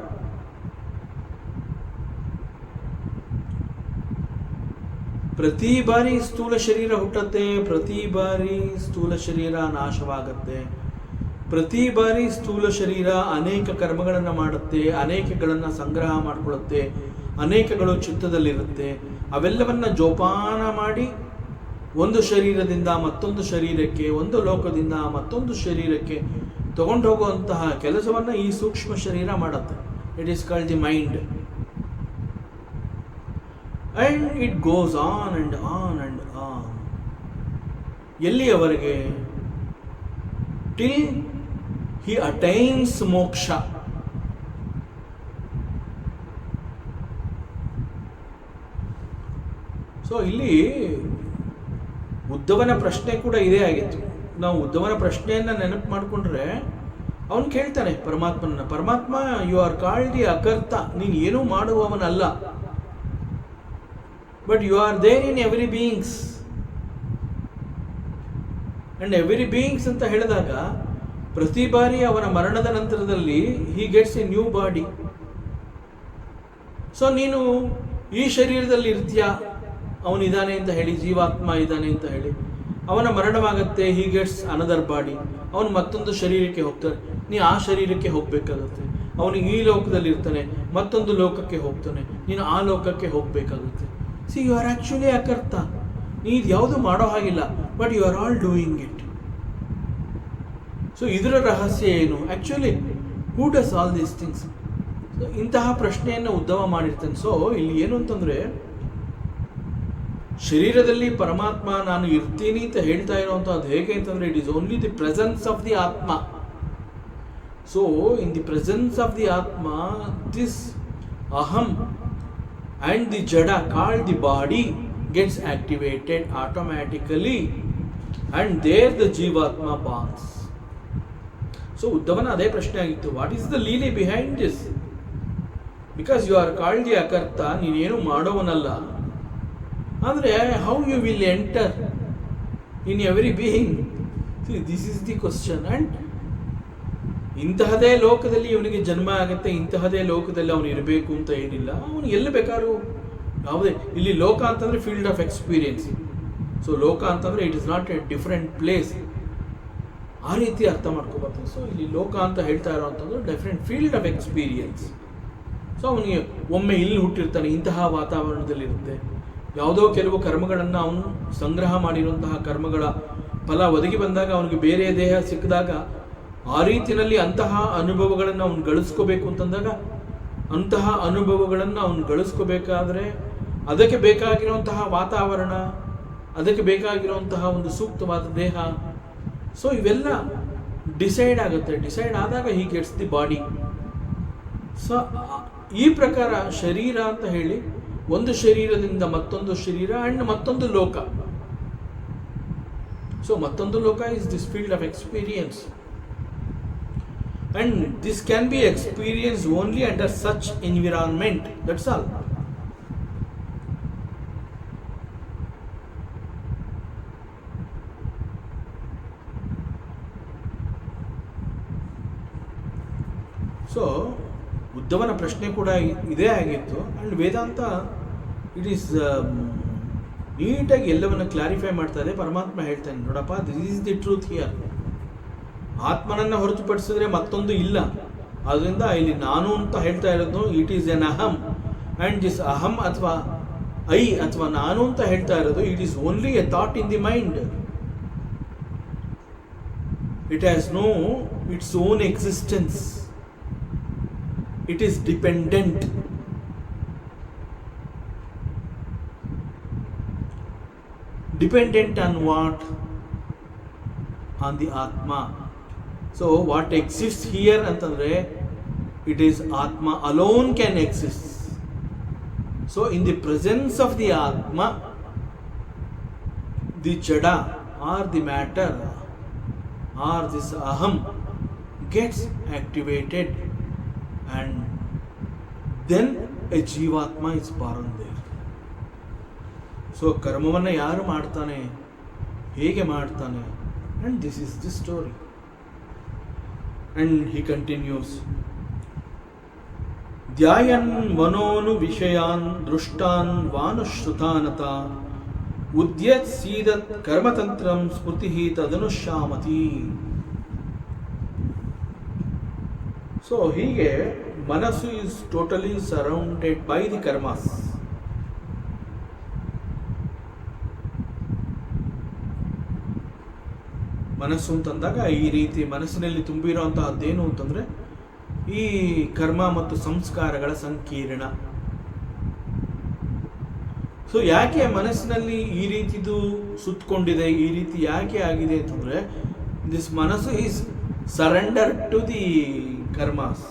Speaker 1: ಪ್ರತಿ ಬಾರಿ ಸ್ಥೂಲ ಶರೀರ ಹುಟ್ಟುತ್ತೆ, ಪ್ರತಿ ಬಾರಿ ಸ್ಥೂಲ ಶರೀರ ನಾಶವಾಗುತ್ತೆ, ಪ್ರತಿ ಬಾರಿ ಸ್ಥೂಲ ಶರೀರ ಅನೇಕ ಕರ್ಮಗಳನ್ನು ಮಾಡುತ್ತೆ, ಅನೇಕಗಳನ್ನು ಸಂಗ್ರಹ ಮಾಡಿಕೊಳ್ಳುತ್ತೆ, ಅನೇಕಗಳು ಚಿತ್ತದಲ್ಲಿರುತ್ತೆ. ಅವೆಲ್ಲವನ್ನು ಜೋಪಾನ ಮಾಡಿ ಒಂದು ಶರೀರದಿಂದ ಮತ್ತೊಂದು ಶರೀರಕ್ಕೆ, ಒಂದು ಲೋಕದಿಂದ ಮತ್ತೊಂದು ಶರೀರಕ್ಕೆ ತಗೊಂಡು ಹೋಗುವಂತಹ ಕೆಲಸವನ್ನು ಈ ಸೂಕ್ಷ್ಮ ಶರೀರ ಮಾಡುತ್ತೆ. It is called the mind. And it goes on and on and on. ಎಲ್ಲಿಯವರೆಗೆ? Till he attains moksha. So ಇಲ್ಲಿ ಉದ್ಧವನ ಪ್ರಶ್ನೆ ಕೂಡ ಇದೇ ಆಗಿತ್ತು. ನಾವು ಉದ್ಧವನ ಪ್ರಶ್ನೆಯನ್ನು ನೆನಪು ಮಾಡಿಕೊಂಡ್ರೆ ಅವನು ಕೇಳ್ತಾನೆ ಪರಮಾತ್ಮ, ಯು ಆರ್ ಕಾಲ್ಡ್ ದಿ ಅಕರ್ತ, ನೀನು ಏನೂ ಮಾಡುವವನಲ್ಲ. But you are there in every beings. And every beings ಅಂತ ಹೇಳಿದಾಗ ಪ್ರತಿ ಬಾರಿ ಅವನ ಮರಣದ ನಂತರದಲ್ಲಿ he gets a new body. So ನೀನು ಈ ಶರೀರದಲ್ಲಿ ಇರ್ತೀಯ, ಅವನಿದ್ದಾನೆ ಅಂತ ಹೇಳಿ, ಜೀವಾತ್ಮ ಇದ್ದಾನೆ ಅಂತ ಹೇಳಿ, ಅವನ ಮರಣವಾಗುತ್ತೆ, he gets another body. ಅವನು ಮತ್ತೊಂದು ಶರೀರಕ್ಕೆ ಹೋಗ್ತಾನೆ, ನೀ ಆ ಶರೀರಕ್ಕೆ ಹೋಗಬೇಕಾಗುತ್ತೆ. ಅವನು ಈ ಲೋಕದಲ್ಲಿ ಇರ್ತಾನೆ, ಮತ್ತೊಂದು ಲೋಕಕ್ಕೆ ಹೋಗ್ತಾನೆ, ನೀನು ಆ ಲೋಕಕ್ಕೆ ಹೋಗಬೇಕಾಗುತ್ತೆ. See, you are actually ಅಕರ್ತ. ನೀನು ಯಾವುದು ಮಾಡೋ ಹಾಗಿಲ್ಲ, but you are all doing it. So ಇದರ ರಹಸ್ಯ ಏನು? Actually who does all these things? So ಇಂತಹ ಪ್ರಶ್ನೆಯನ್ನು ಉದ್ಧವ ಮಾಡಿರ್ತಾನೆ. ಸೊ ಇಲ್ಲಿ ಏನು ಅಂತಂದರೆ, ಶರೀರದಲ್ಲಿ ಪರಮಾತ್ಮ ನಾನು ಇರ್ತೀನಿ ಅಂತ ಹೇಳ್ತಾ ಇರೋವಂಥದ್ದು ಹೇಗೆ ಅಂತಂದರೆ, it is only the presence of the atma. So in the presence of the atma, this aham and the jada called the body gets activated automatically, and there the jivatma bonds. So ಉದ್ಧವನ ಅದೇ ಪ್ರಶ್ನೆ ಆಗಿತ್ತು, what is the leela behind this? Because you are called the akarta, ನೀನೇನು ಮಾಡೋವನಲ್ಲ, ಆದರೆ how you will enter in every being? This is the question. And ಇಂತಹದೇ ಲೋಕದಲ್ಲಿ ಇವನಿಗೆ ಜನ್ಮ ಆಗುತ್ತೆ, ಇಂತಹದೇ ಲೋಕದಲ್ಲಿ ಅವನು ಇರಬೇಕು ಅಂತ ಏನಿಲ್ಲ. ಅವನು ಎಲ್ಲಿ ಬೇಕಾದ್ರೂ, ಯಾವುದೇ, ಇಲ್ಲಿ ಲೋಕ ಅಂತಂದರೆ ಫೀಲ್ಡ್ ಆಫ್ ಎಕ್ಸ್ಪೀರಿಯನ್ಸ್. ಸೊ ಲೋಕ ಅಂತಂದರೆ it is not a different place, ಆ ರೀತಿ ಅರ್ಥ ಮಾಡ್ಕೋಬಾರ್ದು. ಸೊ ಇಲ್ಲಿ ಲೋಕ ಅಂತ ಹೇಳ್ತಾ ಇರೋವಂಥದ್ದು different field of experience. So ಅವನಿಗೆ ಒಮ್ಮೆ ಇಲ್ಲಿ ಹುಟ್ಟಿರ್ತಾನೆ, ಇಂತಹ ವಾತಾವರಣದಲ್ಲಿರುತ್ತೆ, ಯಾವುದೋ ಕೆಲವು ಕರ್ಮಗಳನ್ನು ಅವನು ಸಂಗ್ರಹ ಮಾಡಿರುವಂತಹ ಕರ್ಮಗಳ ಫಲ ಒದಗಿ ಬಂದಾಗ ಅವನಿಗೆ ಬೇರೆ ದೇಹ ಸಿಕ್ಕಿದಾಗ ಆ ರೀತಿಯಲ್ಲಿ ಅಂತಹ ಅನುಭವಗಳನ್ನು ಅವನು ಗಳಿಸ್ಕೋಬೇಕು ಅಂತಂದಾಗ, ಅಂತಹ ಅನುಭವಗಳನ್ನು ಅವನು ಗಳಿಸ್ಕೋಬೇಕಾದ್ರೆ ಅದಕ್ಕೆ ಬೇಕಾಗಿರುವಂತಹ ವಾತಾವರಣ, ಅದಕ್ಕೆ ಬೇಕಾಗಿರುವಂತಹ ಒಂದು ಸೂಕ್ತವಾದ ದೇಹ, ಸೊ ಇವೆಲ್ಲ ಡಿಸೈಡ್ ಆಗುತ್ತೆ. ಡಿಸೈಡ್ ಆದಾಗ he gets the body. So ಈ ಪ್ರಕಾರ ಶರೀರ ಅಂತ ಹೇಳಿ ಒಂದು ಶರೀರದಿಂದ ಮತ್ತೊಂದು ಶರೀರ ಆ್ಯಂಡ್ ಮತ್ತೊಂದು ಲೋಕ. ಸೊ ಮತ್ತೊಂದು ಲೋಕ is this field of experience. And this can be experienced only under such environment. That's all. So ಉದ್ಧವನ ಪ್ರಶ್ನೆ ಕೂಡ ಇದೇ ಆಗಿತ್ತು. ಆ್ಯಂಡ್ ವೇದಾಂತ ಇಟ್ ಈಸ್ ನೀಟಾಗಿ ಎಲ್ಲವನ್ನು ಕ್ಲಾರಿಫೈ ಮಾಡ್ತಾ ಇದೆ. ಪರಮಾತ್ಮ ಹೇಳ್ತಾನೆ, ನೋಡಪ್ಪ, this is the truth here. ಆತ್ಮನನ್ನು ಹೊರತುಪಡಿಸಿದ್ರೆ ಮತ್ತೊಂದು ಇಲ್ಲ. ಆದ್ದರಿಂದ ಇಲ್ಲಿ ನಾನು ಅಂತ ಹೇಳ್ತಾ ಇರೋದು it is an aham. And this aham ಅಥವಾ ಐ ಅಥವಾ ನಾನು ಅಂತ ಹೇಳ್ತಾ ಇರೋದು it is only a thought in the mind. It has no its own existence. It is dependent. dependent on what? On the Atma. So what exists here ಅಂತಂದ್ರೆ it is Atma alone can exist. So in the presence of the Atma, the Jada or the matter or this Aham gets activated, and then a Jivatma is born there. So ಕರ್ಮವನ್ನು ಯಾರು ಮಾಡ್ತಾನೆ, ಹೇಗೆ ಮಾಡ್ತಾನೆ, and this is the story. And he continues, ಧ್ಯಾಯನ್ ಮನೋನು ವಿಷಯಾನ್ ದೃಷ್ಟಾನ್ ವಾನುಶ್ರುತಾನತ ಉದ್ಯತ್ ಸೀದತ್ ಕರ್ಮತಂತ್ರಂ ಸ್ಮೃತಿ ತದನುಶ್ಯಾಮತಿ. ಸೊ ಹೀಗೆ ಮನಸ್ಸು is totally surrounded by the karmas. ಮನಸ್ಸು ಅಂತಂದಾಗ ಈ ರೀತಿ ಮನಸ್ಸಿನಲ್ಲಿ ತುಂಬಿರುವಂತಹದ್ದೇನು ಅಂತಂದರೆ ಈ ಕರ್ಮ ಮತ್ತು ಸಂಸ್ಕಾರಗಳ ಸಂಕೀರ್ಣ. ಸೊ ಯಾಕೆ ಮನಸ್ಸಿನಲ್ಲಿ ಈ ರೀತಿದು ಸುತ್ತಕೊಂಡಿದೆ, ಈ ರೀತಿ ಯಾಕೆ ಆಗಿದೆ ಅಂತಂದರೆ this manassu is surrender to the karmas.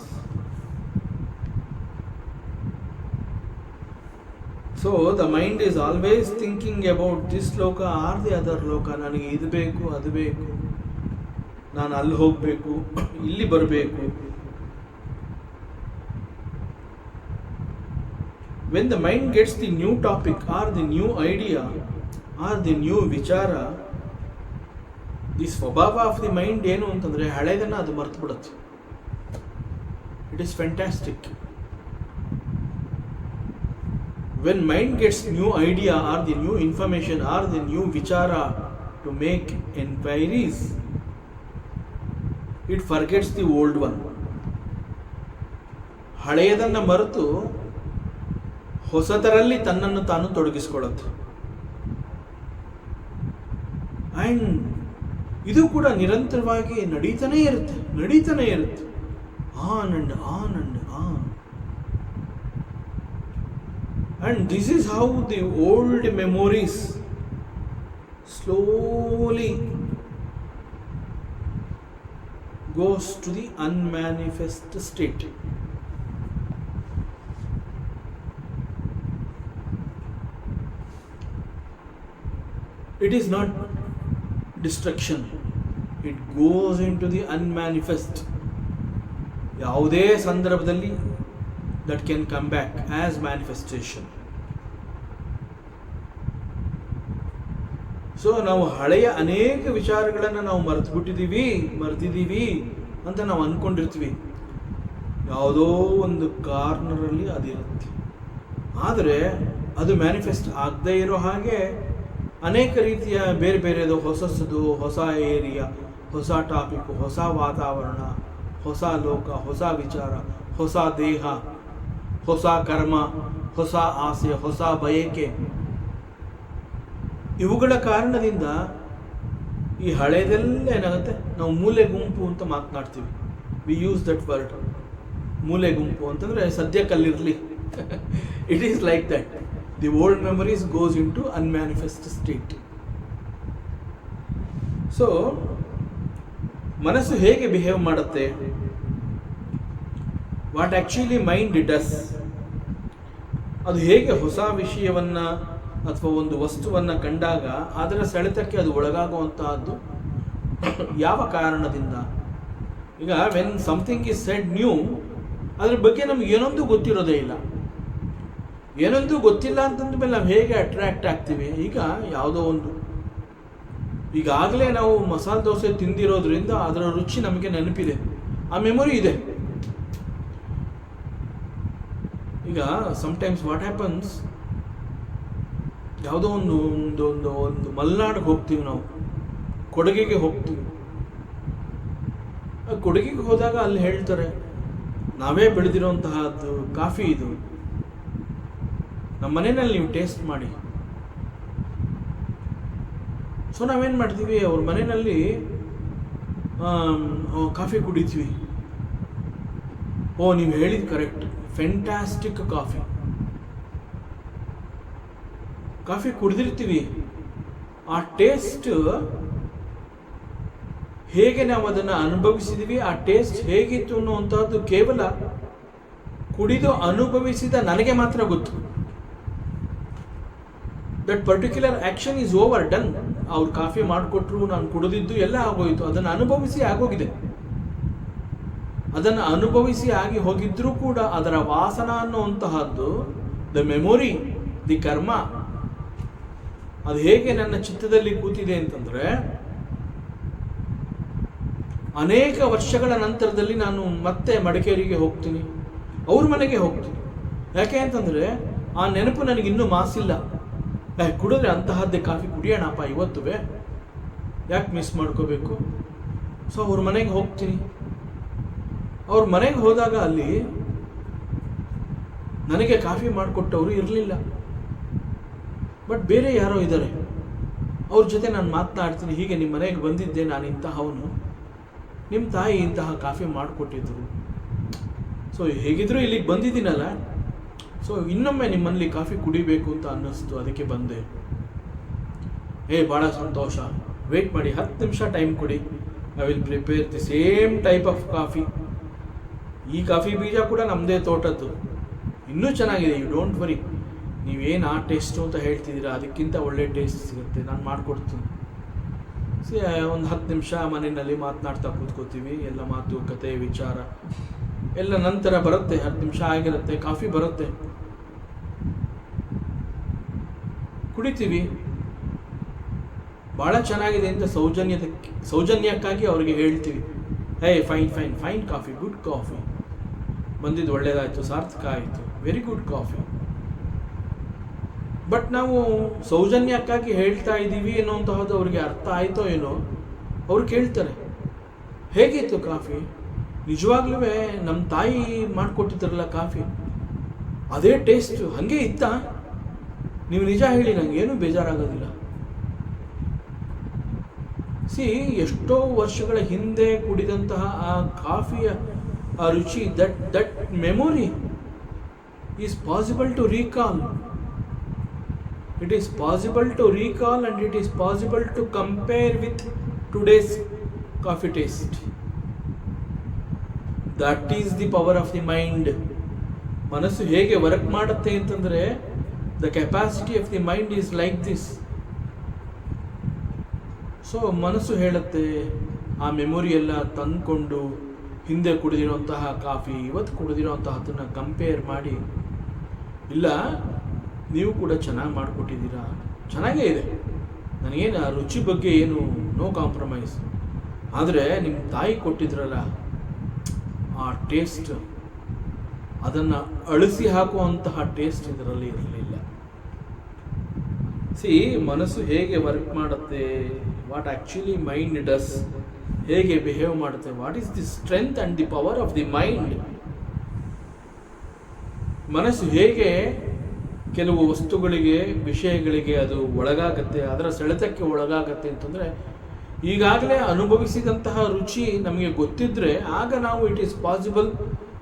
Speaker 1: So the mind is always thinking about this loka or the other loka. ನನಗೆ ಇದು ಬೇಕು, ಅದು ಬೇಕು, ನಾನು ಅಲ್ಲಿ ಹೋಗಬೇಕು, ಇಲ್ಲಿ ಬರಬೇಕು. When the mind gets the new topic or the new idea or the new vichara, the ಸ್ವಭಾವ ಆಫ್ ದಿ ಮೈಂಡ್ ಏನು ಅಂತಂದರೆ ಹಳೆದನ್ನು ಅದು ಮರ್ತು ಬಿಡುತ್ತೆ. It is fantastic. When mind gets new idea or the new information or the new vichara to make inquiries, it forgets the old one. ಹಳೆಯದನ್ನು ಮರೆತು ಹೊಸದರಲ್ಲಿ ತನ್ನನ್ನು ತಾನು ತೊಡಗಿಸ್ಕೊಳ್ಳುತ್ತೆ. And ಇದು ಕೂಡ ನಿರಂತರವಾಗಿ ನಡೀತಾನೇ ಇರುತ್ತೆ. On and on and on. And this is how the old memories slowly goes to the unmanifest state. It is not destruction. It goes into the unmanifest. ಯಾವುದೇ ಸಂದರ್ಭದಲ್ಲಿ that can come back as manifestation. So ನಾವು ಹಳೆಯ ಅನೇಕ ವಿಚಾರಗಳನ್ನು ನಾವು ಮರೆತಿದ್ದೀವಿ ಅಂತ ನಾವು ಅಂದ್ಕೊಂಡಿರ್ತೀವಿ. ಯಾವುದೋ ಒಂದು ಕಾರ್ನರಲ್ಲಿ ಅದಿರುತ್ತೆ. ಆದರೆ ಅದು ಮ್ಯಾನಿಫೆಸ್ಟ್ ಆಗದೇ ಇರೋ ಹಾಗೆ ಅನೇಕ ರೀತಿಯ ಬೇರೆ ಬೇರೆದು ಹೊಸ ಏರಿಯಾ, ಹೊಸ ಟಾಪಿಕ್, ಹೊಸ ವಾತಾವರಣ, ಹೊಸ ಲೋಕ, ಹೊಸ ವಿಚಾರ, ಹೊಸ ದೇಹ, ಹೊಸ ಕರ್ಮ, ಹೊಸ ಆಸೆ, ಹೊಸ ಬಯಕೆ, ಇವುಗಳ ಕಾರಣದಿಂದ ಈ ಹಳೆಯದೆಲ್ಲ ಏನಾಗುತ್ತೆ, ನಾವು ಮೂಲೆ ಗುಂಪು ಅಂತ ಮಾತನಾಡ್ತೀವಿ. ವಿ ಯೂಸ್ ದಟ್ ವರ್ಡ್, ಮೂಲೆ ಗುಂಪು ಅಂತಂದರೆ ಸದ್ಯಕ್ಕಲ್ಲಿರಲಿ. It is like that. The old memories goes into unmanifest state. So ಮನಸ್ಸು ಹೇಗೆ ಬಿಹೇವ್ ಮಾಡುತ್ತೆ, ವಾಟ್ ಆ್ಯಕ್ಚುಲಿ ಮೈಂಡ್ ಡಸ್, ಅದು ಹೇಗೆ ಹೊಸ ವಿಷಯವನ್ನು ಅಥವಾ ಒಂದು ವಸ್ತುವನ್ನು ಕಂಡಾಗ ಅದರ ಸೆಳೆತಕ್ಕೆ ಅದು ಒಳಗಾಗುವಂತಹದ್ದು ಯಾವ ಕಾರಣದಿಂದ. ಈಗ when something is said new, ಅದ್ರ ಬಗ್ಗೆ ನಮ್ಗೆ ಏನೊಂದು ಗೊತ್ತಿರೋದೇ ಇಲ್ಲ. ಏನೊಂದು ಗೊತ್ತಿಲ್ಲ ಅಂತಂದ ಮೇಲೆ ನಾವು ಹೇಗೆ ಅಟ್ರ್ಯಾಕ್ಟ್ ಆಗ್ತೀವಿ. ಈಗ ಯಾವುದೋ ಒಂದು, ಈಗಾಗಲೇ ನಾವು ಮಸಾಲೆ ದೋಸೆ ತಿಂದಿರೋದ್ರಿಂದ ಅದರ ರುಚಿ ನಮಗೆ ನೆನಪಿದೆ, ಆ ಮೆಮೊರಿ ಇದೆ. ಈಗ ಸಮ್ಟೈಮ್ಸ್ ವಾಟ್ ಹ್ಯಾಪನ್ಸ್, ಯಾವುದೋ ಒಂದು ಮಲೆನಾಡಿಗೆ ಹೋಗ್ತೀವಿ, ನಾವು ಕೊಡಗಿಗೆ ಹೋಗ್ತೀವಿ. ಕೊಡಗಿಗೆ ಹೋದಾಗ ಅಲ್ಲಿ ಹೇಳ್ತಾರೆ, ನಾವೇ ಬೆಳೆದಿರೋಂತಹದ್ದು ಕಾಫಿ ಇದು, ನಮ್ಮ ಮನೆಯಲ್ಲಿ ನೀವು ಟೇಸ್ಟ್ ಮಾಡಿ. ಸೊ ನಾವೇನು ಮಾಡ್ತೀವಿ, ಅವ್ರ ಮನೆಯಲ್ಲಿ ಕಾಫಿ ಕುಡಿತೀವಿ. ಓ, ನೀವು ಹೇಳಿದ ಕರೆಕ್ಟ್, ಫ್ಯಾಂಟಾಸ್ಟಿಕ್ ಕಾಫಿ ಕುಡಿದಿರ್ತೀವಿ. ಆ ಟೇಸ್ಟ್ ಹೇಗೆ ನಾವು ಅದನ್ನು ಅನುಭವಿಸಿದ್ವಿ, ಆ ಟೇಸ್ಟ್ ಹೇಗಿತ್ತು ಅನ್ನುವಂಥದ್ದು ಕೇವಲ ಕುಡಿದು ಅನುಭವಿಸಿದ ನನಗೆ ಮಾತ್ರ ಗೊತ್ತು. That particular action is over done. ಅವ್ರು ಕಾಫಿ ಮಾಡಿಕೊಟ್ರು, ನಾನು ಕುಡಿದಿದ್ದು ಎಲ್ಲ ಆಗೋಯ್ತು. ಅದನ್ನು ಅನುಭವಿಸಿ ಆಗೋಗಿದೆ. ಅದನ್ನು ಅನುಭವಿಸಿ ಆಗಿ ಹೋಗಿದ್ರೂ ಕೂಡ ಅದರ ವಾಸನ ಅನ್ನುವಂತಹದ್ದು, ದ ಮೆಮೊರಿ, ದಿ ಕರ್ಮ, ಅದು ಹೇಗೆ ನನ್ನ ಚಿತ್ತದಲ್ಲಿ ಕೂತಿದೆ ಅಂತಂದ್ರೆ, ಅನೇಕ ವರ್ಷಗಳ ನಂತರದಲ್ಲಿ ನಾನು ಮತ್ತೆ ಮಡಿಕೇರಿಗೆ ಹೋಗ್ತೀನಿ, ಅವ್ರ ಮನೆಗೆ ಹೋಗ್ತೀನಿ. ಯಾಕೆ ಅಂತಂದ್ರೆ ಆ ನೆನಪು ನನಗೆ ಇನ್ನೂ ಮಾಸಿಲ್ಲ. ಕುಡಿದ್ರೆ ಅಂತಹದ್ದೇ ಕಾಫಿ ಕುಡಿಯೋಣಪ್ಪ ಇವತ್ತುವೆ, ಯಾಕೆ ಮಿಸ್ ಮಾಡ್ಕೋಬೇಕು? ಸೊ ಅವ್ರ ಮನೆಗೆ ಹೋಗ್ತೀನಿ. ಅವ್ರ ಮನೆಗೆ ಹೋದಾಗ ಅಲ್ಲಿ ನನಗೆ ಕಾಫಿ ಮಾಡಿಕೊಟ್ಟವರು ಇರಲಿಲ್ಲ, ಬಟ್ ಬೇರೆ ಯಾರೋ ಇದ್ದಾರೆ. ಅವ್ರ ಜೊತೆ ನಾನು ಮಾತನಾಡ್ತೀನಿ, ಹೀಗೆ ನಿಮ್ಮ ಮನೆಗೆ ಬಂದಿದ್ದೆ ನಾನು ಇಂತಹವನು, ನಿಮ್ಮ ತಾಯಿ ಇಂತಹ ಕಾಫಿ ಮಾಡಿಕೊಟ್ಟಿದ್ರು, ಸೊ ಹೇಗಿದ್ರು ಇಲ್ಲಿಗೆ ಬಂದಿದ್ದೀನಲ್ಲ, ಸೊ ಇನ್ನೊಮ್ಮೆ ನಿಮ್ಮಲ್ಲಿ ಕಾಫಿ ಕುಡಿಬೇಕು ಅಂತ ಅನ್ನಿಸ್ತು, ಅದಕ್ಕೆ ಬಂದೆ. ಭಾಳ ಸಂತೋಷ, ವೆಯ್ಟ್ ಮಾಡಿ 10 ನಿಮಿಷ ಟೈಮ್ ಕೊಡಿ, I will prepare the same type of coffee. ಈ ಕಾಫಿ ಬೀಜ ಕೂಡ ನಮ್ಮದೇ ತೋಟದ್ದು, ಇನ್ನೂ ಚೆನ್ನಾಗಿದೆ, ಯು ಡೋಂಟ್ ವರಿ. ನೀವೇನು ಆ ಟೇಸ್ಟು ಅಂತ ಹೇಳ್ತಿದ್ದೀರಾ, ಅದಕ್ಕಿಂತ ಒಳ್ಳೆ ಟೇಸ್ಟ್ ಸಿಗುತ್ತೆ, ನಾನು ಮಾಡಿಕೊಡ್ತೀನಿ. ಒಂದು 10 ನಿಮಿಷ ಮನೆಯಲ್ಲಿ ಮಾತನಾಡ್ತಾ ಕೂತ್ಕೋತೀವಿ, ಎಲ್ಲ ಮಾತು ಕತೆ ವಿಚಾರ ಎಲ್ಲ ನಂತರ ಬರುತ್ತೆ. 10 ನಿಮಿಷ ಆಗಿರುತ್ತೆ, ಕಾಫಿ ಬರುತ್ತೆ, ಕುಡಿತೀವಿ. ಭಾಳ ಚೆನ್ನಾಗಿದೆ ಅಂತ ಸೌಜನ್ಯಕ್ಕಾಗಿ ಅವ್ರಿಗೆ ಹೇಳ್ತೀವಿ, fine fine fine coffee, good coffee, ಬಂದಿದ್ದು ಒಳ್ಳೇದಾಯಿತು, ಸಾರ್ಥಕ ಆಯಿತು, ವೆರಿ ಗುಡ್ ಕಾಫಿ. ಬಟ್ ನಾವು ಸೌಜನ್ಯಕ್ಕಾಗಿ ಹೇಳ್ತಾ ಇದ್ದೀವಿ ಅನ್ನೋಂತಹದ್ದು ಅವ್ರಿಗೆ ಅರ್ಥ ಆಯಿತೋ ಏನೋ. ಅವ್ರು ಕೇಳ್ತಾರೆ, ಹೇಗಿತ್ತು ಕಾಫಿ? ನಿಜವಾಗ್ಲೂ ನಮ್ಮ ತಾಯಿ ಮಾಡಿಕೊಟ್ಟಿದ್ರಲ್ಲ ಕಾಫಿ, ಅದೇ ಟೇಸ್ಟ್ ಹಾಗೆ ಇತ್ತಾ? ನೀವು ನಿಜ ಹೇಳಿ, ನನಗೇನು ಬೇಜಾರಾಗೋದಿಲ್ಲ. ಎಷ್ಟೋ ವರ್ಷಗಳ ಹಿಂದೆ ಕುಡಿದಂತಹ ಆ ಕಾಫಿಯ ಆ ರುಚಿ, that memory is possible to recall. It is possible to recall and it is possible to compare with today's coffee taste. That is the power of the mind. ಮನಸ್ಸು ಹೇಗೆ ವರ್ಕ್ ಮಾಡುತ್ತೆ ಅಂತಂದರೆ, the capacity of the mind is like this. So ಮನಸ್ಸು ಹೇಳುತ್ತೆ, ಆ memory ಎಲ್ಲ ತಂದ್ಕೊಂಡು ಹಿಂದೆ ಕುಡಿದಿರುವಂತಹ coffee ಇವತ್ತು ಕುಡಿದಿರುವಂತಹದನ್ನು ಕಂಪೇರ್ ಮಾಡಿ, ಇಲ್ಲ ನೀವು ಕೂಡ ಚೆನ್ನಾಗಿ ಮಾಡಿಕೊಟ್ಟಿದ್ದೀರಾ, ಚೆನ್ನಾಗೇ ಇದೆ, ನನಗೇನು ಆ ರುಚಿ ಬಗ್ಗೆ ಏನು ನೋ ಕಾಂಪ್ರಮೈಸ್, ಆದರೆ ನಿಮ್ಮ ತಾಯಿ ಕೊಟ್ಟಿದ್ರಲ್ಲ ಆ ಟೇಸ್ಟ್, ಅದನ್ನು ಅಳಿಸಿ ಹಾಕುವಂತಹ ಟೇಸ್ಟ್ ಇದರಲ್ಲಿ ಇರಲಿಲ್ಲ. ಮನಸ್ಸು ಹೇಗೆ ವರ್ಕ್ ಮಾಡುತ್ತೆ, ವಾಟ್ ಆ್ಯಕ್ಚುಲಿ ಮೈಂಡ್ ಡಸ್, ಹೇಗೆ ಬಿಹೇವ್ ಮಾಡುತ್ತೆ, what is the strength and the power of the mind. ಮನಸ್ಸು ಹೇಗೆ ಕೆಲವು ವಸ್ತುಗಳಿಗೆ, ವಿಷಯಗಳಿಗೆ ಅದು ಒಳಗಾಗತ್ತೆ, ಅದರ ಸೆಳೆತಕ್ಕೆ ಒಳಗಾಗತ್ತೆ ಅಂತಂದರೆ, ಈಗಾಗಲೇ ಅನುಭವಿಸಿದಂತಹ ರುಚಿ ನಮಗೆ ಗೊತ್ತಿದ್ದರೆ ಆಗ ನಾವು it is possible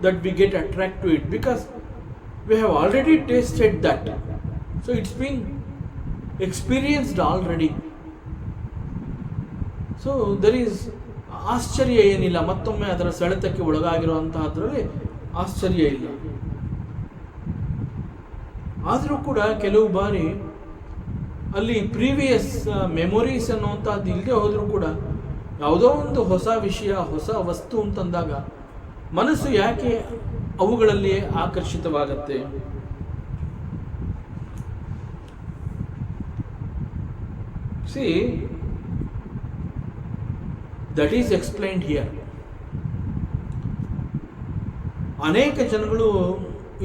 Speaker 1: that we get attract to it, because we have already tasted that, so it's been experienced already. So there is ಆಶ್ಚರ್ಯ ಏನಿಲ್ಲ, ಮತ್ತೊಮ್ಮೆ ಅದರ ಸೆಳೆತಕ್ಕೆ ಒಳಗಾಗಿರುವಂತಹದ್ರಲ್ಲಿ ಆಶ್ಚರ್ಯ ಇಲ್ಲ. ಆದರೂ ಕೂಡ ಕೆಲವು ಬಾರಿ ಅಲ್ಲಿ ಪ್ರೀವಿಯಸ್ ಮೆಮೊರೀಸ್ ಅನ್ನುವಂಥದ್ದು ಇಲ್ಲದೆ ಹೋದರೂ ಕೂಡ ಯಾವುದೋ ಒಂದು ಹೊಸ ವಿಷಯ, ಹೊಸ ವಸ್ತು ಅಂತಂದಾಗ ಮನಸ್ಸು ಯಾಕೆ ಅವುಗಳಲ್ಲಿ ಆಕರ್ಷಿತವಾಗತ್ತೆ? That is explained here. ಅನೇಕ ಜನಗಳು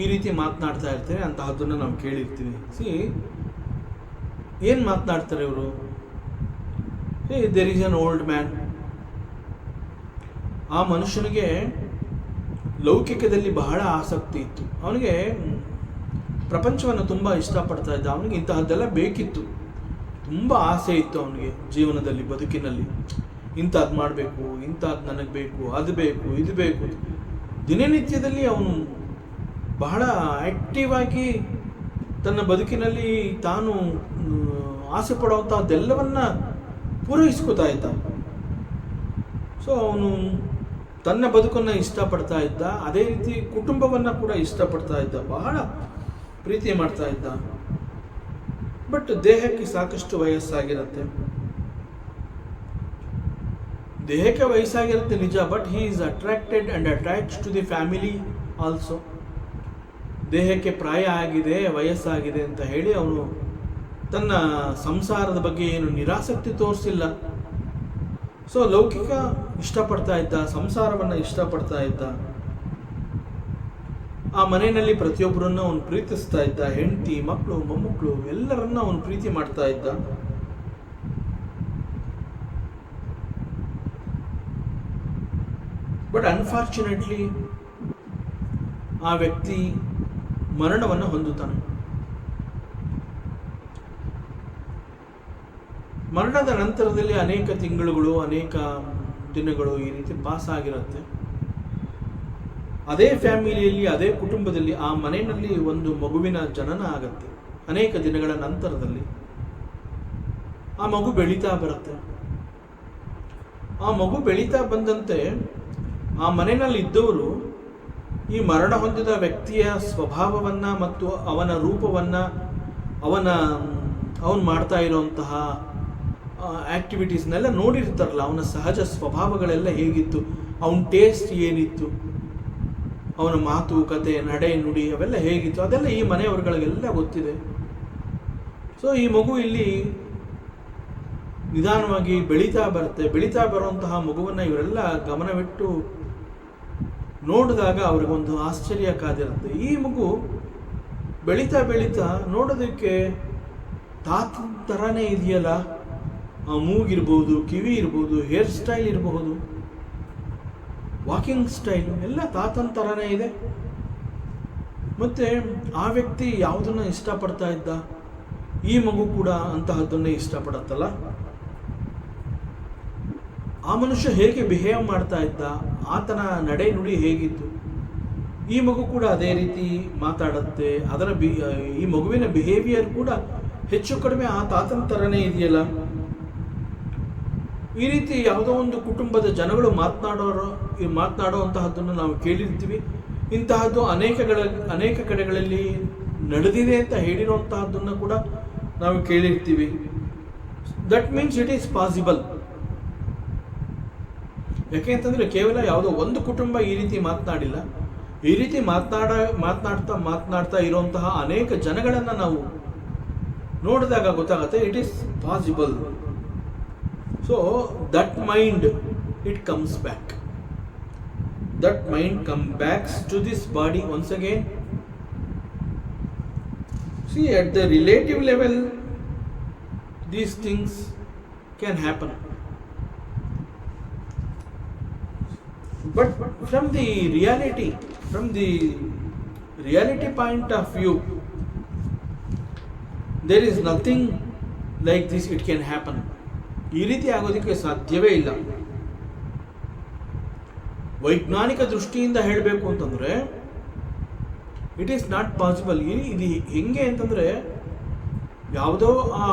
Speaker 1: ಈ ರೀತಿ ಮಾತನಾಡ್ತಾ ಇರ್ತಾರೆ, ಅಂತಹದ್ದನ್ನು ನಾವು ಕೇಳಿರ್ತೀವಿ. ಏನು ಮಾತನಾಡ್ತಾರೆ ಇವರು? There is an old man. ಆ ಮನುಷ್ಯನಿಗೆ ಲೌಕಿಕದಲ್ಲಿ ಬಹಳ ಆಸಕ್ತಿ ಇತ್ತು, ಅವನಿಗೆ ಪ್ರಪಂಚವನ್ನು ತುಂಬ ಇಷ್ಟಪಡ್ತಾ ಇದ್ದ, ಅವನಿಗೆ ಇಂತಹದ್ದೆಲ್ಲ ಬೇಕಿತ್ತು, ತುಂಬ ಆಸೆ ಇತ್ತು ಅವನಿಗೆ ಜೀವನದಲ್ಲಿ, ಬದುಕಿನಲ್ಲಿ. ಇಂಥದ್ದು ಮಾಡಬೇಕು, ಇಂಥದ್ದು ನನಗೆ ಬೇಕು, ಅದು ಬೇಕು, ಇದು ಬೇಕು. ದಿನನಿತ್ಯದಲ್ಲಿ ಅವನು ಬಹಳ ಆ್ಯಕ್ಟಿವ್ ಆಗಿ ತನ್ನ ಬದುಕಿನಲ್ಲಿ ತಾನು ಆಸೆ ಪಡುವಂತಹದ್ದೆಲ್ಲವನ್ನ ಪೂರೈಸ್ಕೊತಾ ಇದ್ದ. ಸೊ ಅವನು ತನ್ನ ಬದುಕನ್ನು ಇಷ್ಟಪಡ್ತಾ ಇದ್ದ, ಅದೇ ರೀತಿ ಕುಟುಂಬವನ್ನು ಕೂಡ ಇಷ್ಟಪಡ್ತಾ ಇದ್ದ, ಬಹಳ ಪ್ರೀತಿ ಮಾಡ್ತಾ ಇದ್ದ. ಬಟ್ ದೇಹಕ್ಕೆ ಸಾಕಷ್ಟು ವಯಸ್ಸಾಗಿರುತ್ತೆ, ನಿಜ, but he is attracted and attached to the family also. ದೇಹಕ್ಕೆ ಪ್ರಾಯ ಆಗಿದೆ, ವಯಸ್ಸಾಗಿದೆ ಅಂತ ಹೇಳಿ ಅವನು ತನ್ನ ಸಂಸಾರದ ಬಗ್ಗೆ ಏನು ನಿರಾಸಕ್ತಿ ತೋರಿಸಿಲ್ಲ. ಸೊ ಲೌಕಿಕ ಇಷ್ಟಪಡ್ತಾ ಇದ್ದ, ಸಂಸಾರವನ್ನು ಇಷ್ಟಪಡ್ತಾ ಇದ್ದ, ಆ ಮನೆಯಲ್ಲಿ ಪ್ರತಿಯೊಬ್ಬರನ್ನು ಅವನು ಪ್ರೀತಿಸ್ತಾ ಇದ್ದ, ಹೆಂಡತಿ, ಮಕ್ಕಳು, ಮೊಮ್ಮಕ್ಕಳು ಎಲ್ಲರನ್ನ ಅವನು ಪ್ರೀತಿ ಮಾಡ್ತಾ ಇದ್ದ. ಬಟ್ ಅನ್ಫಾರ್ಚುನೇಟ್ಲಿ ಆ ವ್ಯಕ್ತಿ ಮರಣವನ್ನು ಹೊಂದುತ್ತಾನೆ. ಮರಣದ ನಂತರದಲ್ಲಿ ಅನೇಕ ತಿಂಗಳುಗಳು, ಅನೇಕ ದಿನಗಳು ಈ ರೀತಿ ಪಾಸ್ ಆಗಿರುತ್ತೆ. ಅದೇ ಫ್ಯಾಮಿಲಿಯಲ್ಲಿ, ಅದೇ ಕುಟುಂಬದಲ್ಲಿ, ಆ ಮನೆಯಲ್ಲಿ ಒಂದು ಮಗುವಿನ ಜನನ ಆಗತ್ತೆ. ಅನೇಕ ದಿನಗಳ ನಂತರದಲ್ಲಿ ಆ ಮಗು ಬೆಳೀತಾ ಬರುತ್ತೆ. ಆ ಮಗು ಬೆಳೀತಾ ಬಂದಂತೆ ಆ ಮನೆಯಲ್ಲಿ ಇದ್ದವರು ಈ ಮರಣ ಹೊಂದಿದ ವ್ಯಕ್ತಿಯ ಸ್ವಭಾವವನ್ನು ಮತ್ತು ಅವನ ರೂಪವನ್ನು, ಅವನು ಮಾಡ್ತಾ ಇರುವಂತಹ ಆ್ಯಕ್ಟಿವಿಟೀಸ್ನೆಲ್ಲ ನೋಡಿರ್ತಾರಲ್ಲ, ಅವನ ಸಹಜ ಸ್ವಭಾವಗಳೆಲ್ಲ ಹೇಗಿತ್ತು, ಅವನ ಟೇಸ್ಟ್ ಏನಿತ್ತು, ಅವನ ಮಾತು, ಕತೆ, ನಡೆ, ನುಡಿ ಅವೆಲ್ಲ ಹೇಗಿತ್ತು, ಅದೆಲ್ಲ ಈ ಮನೆಯವರುಗಳಿಗೆಲ್ಲ ಗೊತ್ತಿದೆ. ಸೊ ಈ ಮಗು ಇಲ್ಲಿ ನಿಧಾನವಾಗಿ ಬೆಳೀತಾ ಬರುವಂತಹ ಮಗುವನ್ನು ಇವರೆಲ್ಲ ಗಮನವಿಟ್ಟು ನೋಡಿದಾಗ ಅವ್ರಿಗೊಂದು ಆಶ್ಚರ್ಯ ಕಾದಿರುತ್ತೆ. ಈ ಮಗು ಬೆಳೀತಾ ನೋಡೋದಕ್ಕೆ ತಾತನ ಥರನೇ ಇದೆಯಲ್ಲ, ಆ ಮೂಗಿರ್ಬೋದು, ಕಿವಿ ಇರ್ಬೋದು, ಹೇರ್ ಸ್ಟೈಲ್ ಇರಬಹುದು, ವಾಕಿಂಗ್ ಸ್ಟೈಲು ಎಲ್ಲ ತಾತನ ಥರನೇ ಇದೆ. ಮತ್ತು ಆ ವ್ಯಕ್ತಿ ಯಾವುದನ್ನು ಇಷ್ಟಪಡ್ತಾ ಇದ್ದ, ಈ ಮಗು ಕೂಡ ಅಂತಹದ್ದನ್ನೇ ಇಷ್ಟಪಡುತ್ತಲ್ಲ. ಆ ಮನುಷ್ಯ ಹೇಗೆ ಬಿಹೇವ್ ಮಾಡ್ತಾ ಇದ್ದ, ಆತನ ನಡೆ ನುಡಿ ಹೇಗಿತ್ತು, ಈ ಮಗು ಕೂಡ ಅದೇ ರೀತಿ ಮಾತಾಡುತ್ತೆ. ಈ ಮಗುವಿನ ಬಿಹೇವಿಯರ್ ಕೂಡ ಹೆಚ್ಚು ಕಡಿಮೆ ಆ ತಾತನ ಥರನೇ ಇದೆಯಲ್ಲ. ಈ ರೀತಿ ಯಾವುದೋ ಒಂದು ಕುಟುಂಬದ ಜನಗಳು ಮಾತನಾಡುವಂತಹದ್ದನ್ನು ನಾವು ಕೇಳಿರ್ತೀವಿ. ಇಂತಹದ್ದು ಅನೇಕ ಕಡೆಗಳಲ್ಲಿ ನಡೆದಿದೆ ಅಂತ ಹೇಳಿರುವಂತಹದ್ದನ್ನು ಕೂಡ ನಾವು ಕೇಳಿರ್ತೀವಿ. That means it is possible. ಯಾಕೆ ಅಂತಂದರೆ ಕೇವಲ ಯಾವುದೋ ಒಂದು ಕುಟುಂಬ ಈ ರೀತಿ ಮಾತನಾಡಿಲ್ಲ, ಈ ರೀತಿ ಮಾತನಾಡ್ತಾ ಇರುವಂತಹ ಅನೇಕ ಜನಗಳನ್ನು ನಾವು ನೋಡಿದಾಗ ಗೊತ್ತಾಗುತ್ತೆ, it is possible. So that mind, it comes back. That mind comes back to this body once again. See, at the relative level, these things can happen. But from the reality point of view, there is nothing like this, it can happen. ಈ ರೀತಿ ಆಗೋದಕ್ಕೆ ಸಾಧ್ಯವೇ ಇಲ್ಲ. ವೈಜ್ಞಾನಿಕ ದೃಷ್ಟಿಯಿಂದ ಹೇಳಬೇಕು ಅಂತಂದರೆ it is not possible. ಇದು ಹೆಂಗೆ ಅಂತಂದರೆ, ಯಾವುದೋ ಆ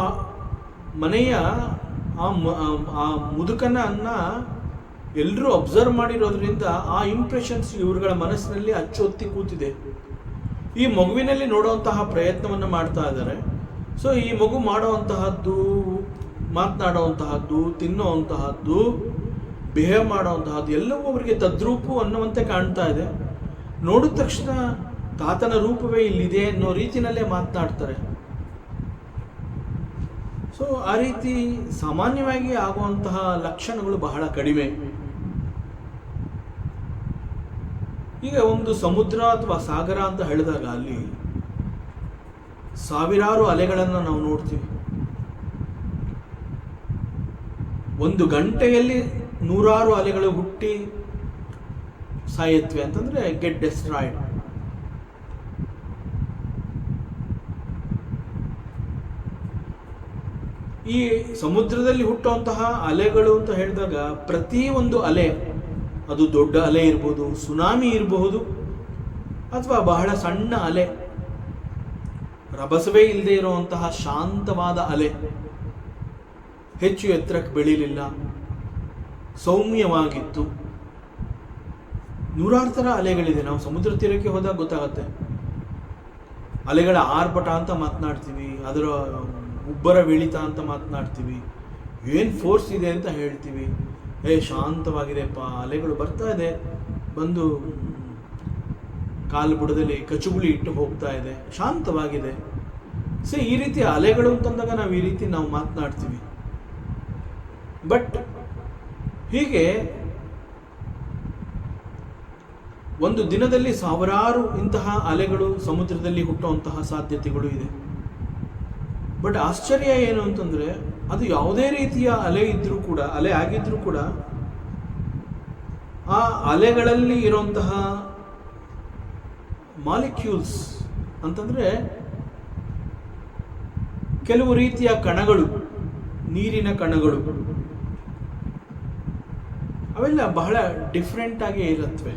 Speaker 1: ಮನೆಯ ಆ ಮುದುಕನನ್ನ ಎಲ್ಲರೂ ಅಬ್ಸರ್ವ್ ಮಾಡಿರೋದ್ರಿಂದ ಆ ಇಂಪ್ರೆಷನ್ಸ್ ಇವ್ರುಗಳ ಮನಸ್ಸಿನಲ್ಲಿ ಅಚ್ಚೊತ್ತಿ ಕೂತಿದೆ. ಈ ಮಗುವಿನಲ್ಲಿ ನೋಡುವಂತಹ ಪ್ರಯತ್ನವನ್ನು ಮಾಡ್ತಾ ಇದ್ದಾರೆ. ಸೊ ಈ ಮಗು ಮಾಡುವಂತಹದ್ದು, ಮಾತನಾಡುವಂತಹದ್ದು, ತಿನ್ನುವಂತಹದ್ದು, ಬಿಹೇವ್ ಮಾಡುವಂತಹದ್ದು ಎಲ್ಲವೂ ಅವರಿಗೆ ತದ್ರೂಪು ಅನ್ನುವಂತೆ ಕಾಣ್ತಾ ಇದೆ. ನೋಡಿದ ತಕ್ಷಣ ತಾತನ ರೂಪವೇ ಇಲ್ಲಿದೆ ಅನ್ನೋ ರೀತಿಯಲ್ಲೇ ಮಾತನಾಡ್ತಾರೆ. ಸೊ ಆ ರೀತಿ ಸಾಮಾನ್ಯವಾಗಿ ಆಗುವಂತಹ ಲಕ್ಷಣಗಳು ಬಹಳ ಕಡಿಮೆ. ಈಗ ಒಂದು ಸಮುದ್ರ ಅಥವಾ ಸಾಗರ ಅಂತ ಹೇಳಿದಾಗ ಅಲ್ಲಿ ಸಾವಿರಾರು ಅಲೆಗಳನ್ನು ನಾವು ನೋಡ್ತೀವಿ. ಒಂದು ಗಂಟೆಯಲ್ಲಿ ನೂರಾರು ಅಲೆಗಳು ಹುಟ್ಟಿ ಸಾಯತ್ವೆ ಅಂತಂದ್ರೆ ಗೆಟ್ ಡೆಸ್ಟ್ರಾಯ್ಡ್. ಈ ಸಮುದ್ರದಲ್ಲಿ ಹುಟ್ಟುವಂತಹ ಅಲೆಗಳು ಅಂತ ಹೇಳಿದಾಗ ಪ್ರತಿ ಒಂದು ಅಲೆ, ಅದು ದೊಡ್ಡ ಅಲೆ ಇರಬಹುದು, ಸುನಾಮಿ ಇರಬಹುದು, ಅಥವಾ ಬಹಳ ಸಣ್ಣ ಅಲೆ, ರಭಸವೇ ಇಲ್ಲದೆ ಇರುವಂತಹ ಶಾಂತವಾದ ಅಲೆ, ಹೆಚ್ಚು ಎತ್ತರಕ್ಕೆ ಬೆಳೀಲಿಲ್ಲ, ಸೌಮ್ಯವಾಗಿತ್ತು. ನೂರಾರು ಥರ ಅಲೆಗಳಿದೆ. ನಾವು ಸಮುದ್ರ ತೀರಕ್ಕೆ ಹೋದಾಗ ಗೊತ್ತಾಗತ್ತೆ. ಅಲೆಗಳ ಆರ್ಭಟ ಅಂತ ಮಾತನಾಡ್ತೀವಿ, ಅದರ ಉಬ್ಬರ ಇಳಿತ ಅಂತ ಮಾತನಾಡ್ತೀವಿ, ಏನು ಫೋರ್ಸ್ ಇದೆ ಅಂತ ಹೇಳ್ತೀವಿ. ಶಾಂತವಾಗಿದೆಪ್ಪ, ಅಲೆಗಳು ಬರ್ತಾ ಇದೆ, ಬಂದು ಕಾಲು ಬುಡದಲ್ಲಿ ಕಚುಗುಳಿ ಇಟ್ಟು ಹೋಗ್ತಾ ಇದೆ, ಶಾಂತವಾಗಿದೆ. ಈ ರೀತಿ ಅಲೆಗಳು ಅಂತಂದಾಗ ನಾವು ಈ ರೀತಿ ನಾವು ಮಾತನಾಡ್ತೀವಿ. ಬಟ್ ಹೀಗೆ ಒಂದು ದಿನದಲ್ಲಿ ಸಾವಿರಾರು ಇಂತಹ ಅಲೆಗಳು ಸಮುದ್ರದಲ್ಲಿ ಹುಟ್ಟುವಂತಹ ಸಾಧ್ಯತೆಗಳು ಇದೆ. ಬಟ್ ಆಶ್ಚರ್ಯ ಏನು ಅಂತಂದರೆ, ಅದು ಯಾವುದೇ ರೀತಿಯ ಅಲೆ ಇದ್ದರೂ ಕೂಡ, ಅಲೆ ಆಗಿದ್ರೂ ಕೂಡ, ಆ ಅಲೆಗಳಲ್ಲಿ ಇರುವಂತಹ ಮಾಲಿಕ್ಯೂಲ್ಸ್ ಅಂತಂದರೆ ಕೆಲವು ರೀತಿಯ ಕಣಗಳು, ನೀರಿನ ಕಣಗಳು, ಅವೆಲ್ಲ ಬಹಳ ಡಿಫ್ರೆಂಟ್ ಆಗಿ ಇರುತ್ತವೆ.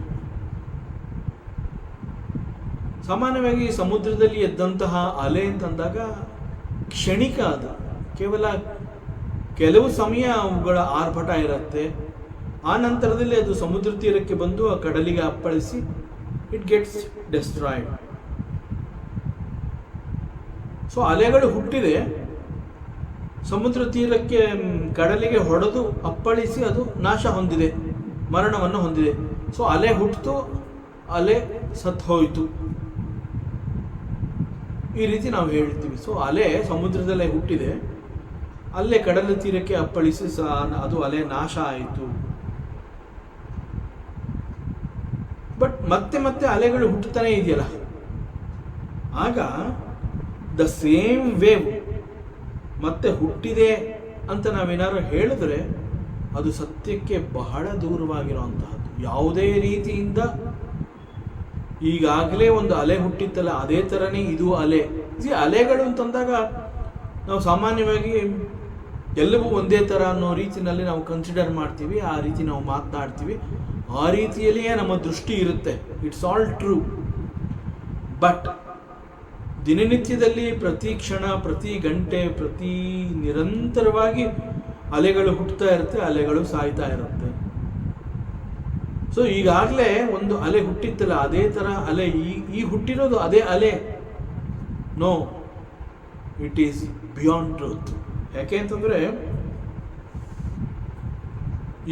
Speaker 1: ಸಾಮಾನ್ಯವಾಗಿ ಸಮುದ್ರದಲ್ಲಿ ಎದ್ದಂತಹ ಅಲೆ ಅಂತಂದಾಗ ಕ್ಷಣಿಕ, ಅದು ಕೇವಲ ಕೆಲವು ಸಮಯ ಅವುಗಳ ಆರ್ಭಟ ಇರುತ್ತೆ. ಆ ನಂತರದಲ್ಲಿ ಅದು ಸಮುದ್ರ ತೀರಕ್ಕೆ ಬಂದು ಆ ಕಡಲಿಗೆ ಅಪ್ಪಳಿಸಿ ಇಟ್ ಗೆಟ್ಸ್ ಡೆಸ್ಟ್ರಾಯ್ಡ್. ಅಲೆಗಳು ಹುಟ್ಟಿದೆ, ಸಮುದ್ರ ತೀರಕ್ಕೆ ಕಡಲಿಗೆ ಹೊಡೆದು ಅಪ್ಪಳಿಸಿ ಅದು ನಾಶ ಹೊಂದಿದೆ, ಮರಣವನ್ನು ಹೊಂದಿದೆ. ಅಲೆ ಹುಟ್ಟಿತು, ಅಲೆ ಸತ್ತು ಹೋಯಿತು, ಈ ರೀತಿ ನಾವು ಹೇಳ್ತೀವಿ. ಅಲೆ ಸಮುದ್ರದಲ್ಲೇ ಹುಟ್ಟಿದೆ, ಅಲ್ಲೇ ಕಡಲ ತೀರಕ್ಕೆ ಅಪ್ಪಳಿಸಿ ಅದು ಅಲೆ ನಾಶ ಆಯಿತು. ಬಟ್ ಮತ್ತೆ ಮತ್ತೆ ಅಲೆಗಳು ಹುಟ್ಟುತ್ತಾನೆ ಇದೆಯಲ್ಲ, ಆಗ ದ ಸೇಮ್ ವೇವ್ ಮತ್ತೆ ಹುಟ್ಟಿದೆ ಅಂತ ನಾವೇನಾದ್ರು ಹೇಳಿದ್ರೆ ಅದು ಸತ್ಯಕ್ಕೆ ಬಹಳ ದೂರವಾಗಿರುವಂತಹದ್ದು. ಯಾವುದೇ ರೀತಿಯಿಂದ ಈಗಾಗಲೇ ಒಂದು ಅಲೆ ಹುಟ್ಟಿತ್ತಲ್ಲ, ಅದೇ ಥರನೇ ಇದು ಅಲೆ. ಅಲೆಗಳು ಅಂತಂದಾಗ ನಾವು ಸಾಮಾನ್ಯವಾಗಿ ಎಲ್ಲವೂ ಒಂದೇ ಥರ ಅನ್ನೋ ರೀತಿಯಲ್ಲಿ ನಾವು ಕನ್ಸಿಡರ್ ಮಾಡ್ತೀವಿ, ಆ ರೀತಿ ನಾವು ಮಾತನಾಡ್ತೀವಿ, ಆ ರೀತಿಯಲ್ಲಿಯೇ ನಮ್ಮ ದೃಷ್ಟಿ ಇರುತ್ತೆ. It's all true. ಬಟ್ ದಿನನಿತ್ಯದಲ್ಲಿ ಪ್ರತಿ ಕ್ಷಣ, ಪ್ರತಿ ಗಂಟೆ, ಪ್ರತಿ ನಿರಂತರವಾಗಿ ಅಲೆಗಳು ಹುಟ್ಟುತ್ತಾ ಇರುತ್ತೆ, ಅಲೆಗಳು ಸಾಯ್ತಾ ಇರುತ್ತೆ. ಈಗಾಗಲೇ ಒಂದು ಅಲೆ ಹುಟ್ಟಿತ್ತಲ್ಲ, ಅದೇ ಥರ ಅಲೆ ಈ ಹುಟ್ಟಿರೋದು ಅದೇ ಅಲೆ. No, it is beyond truth. ಯಾಕೆ ಅಂತಂದರೆ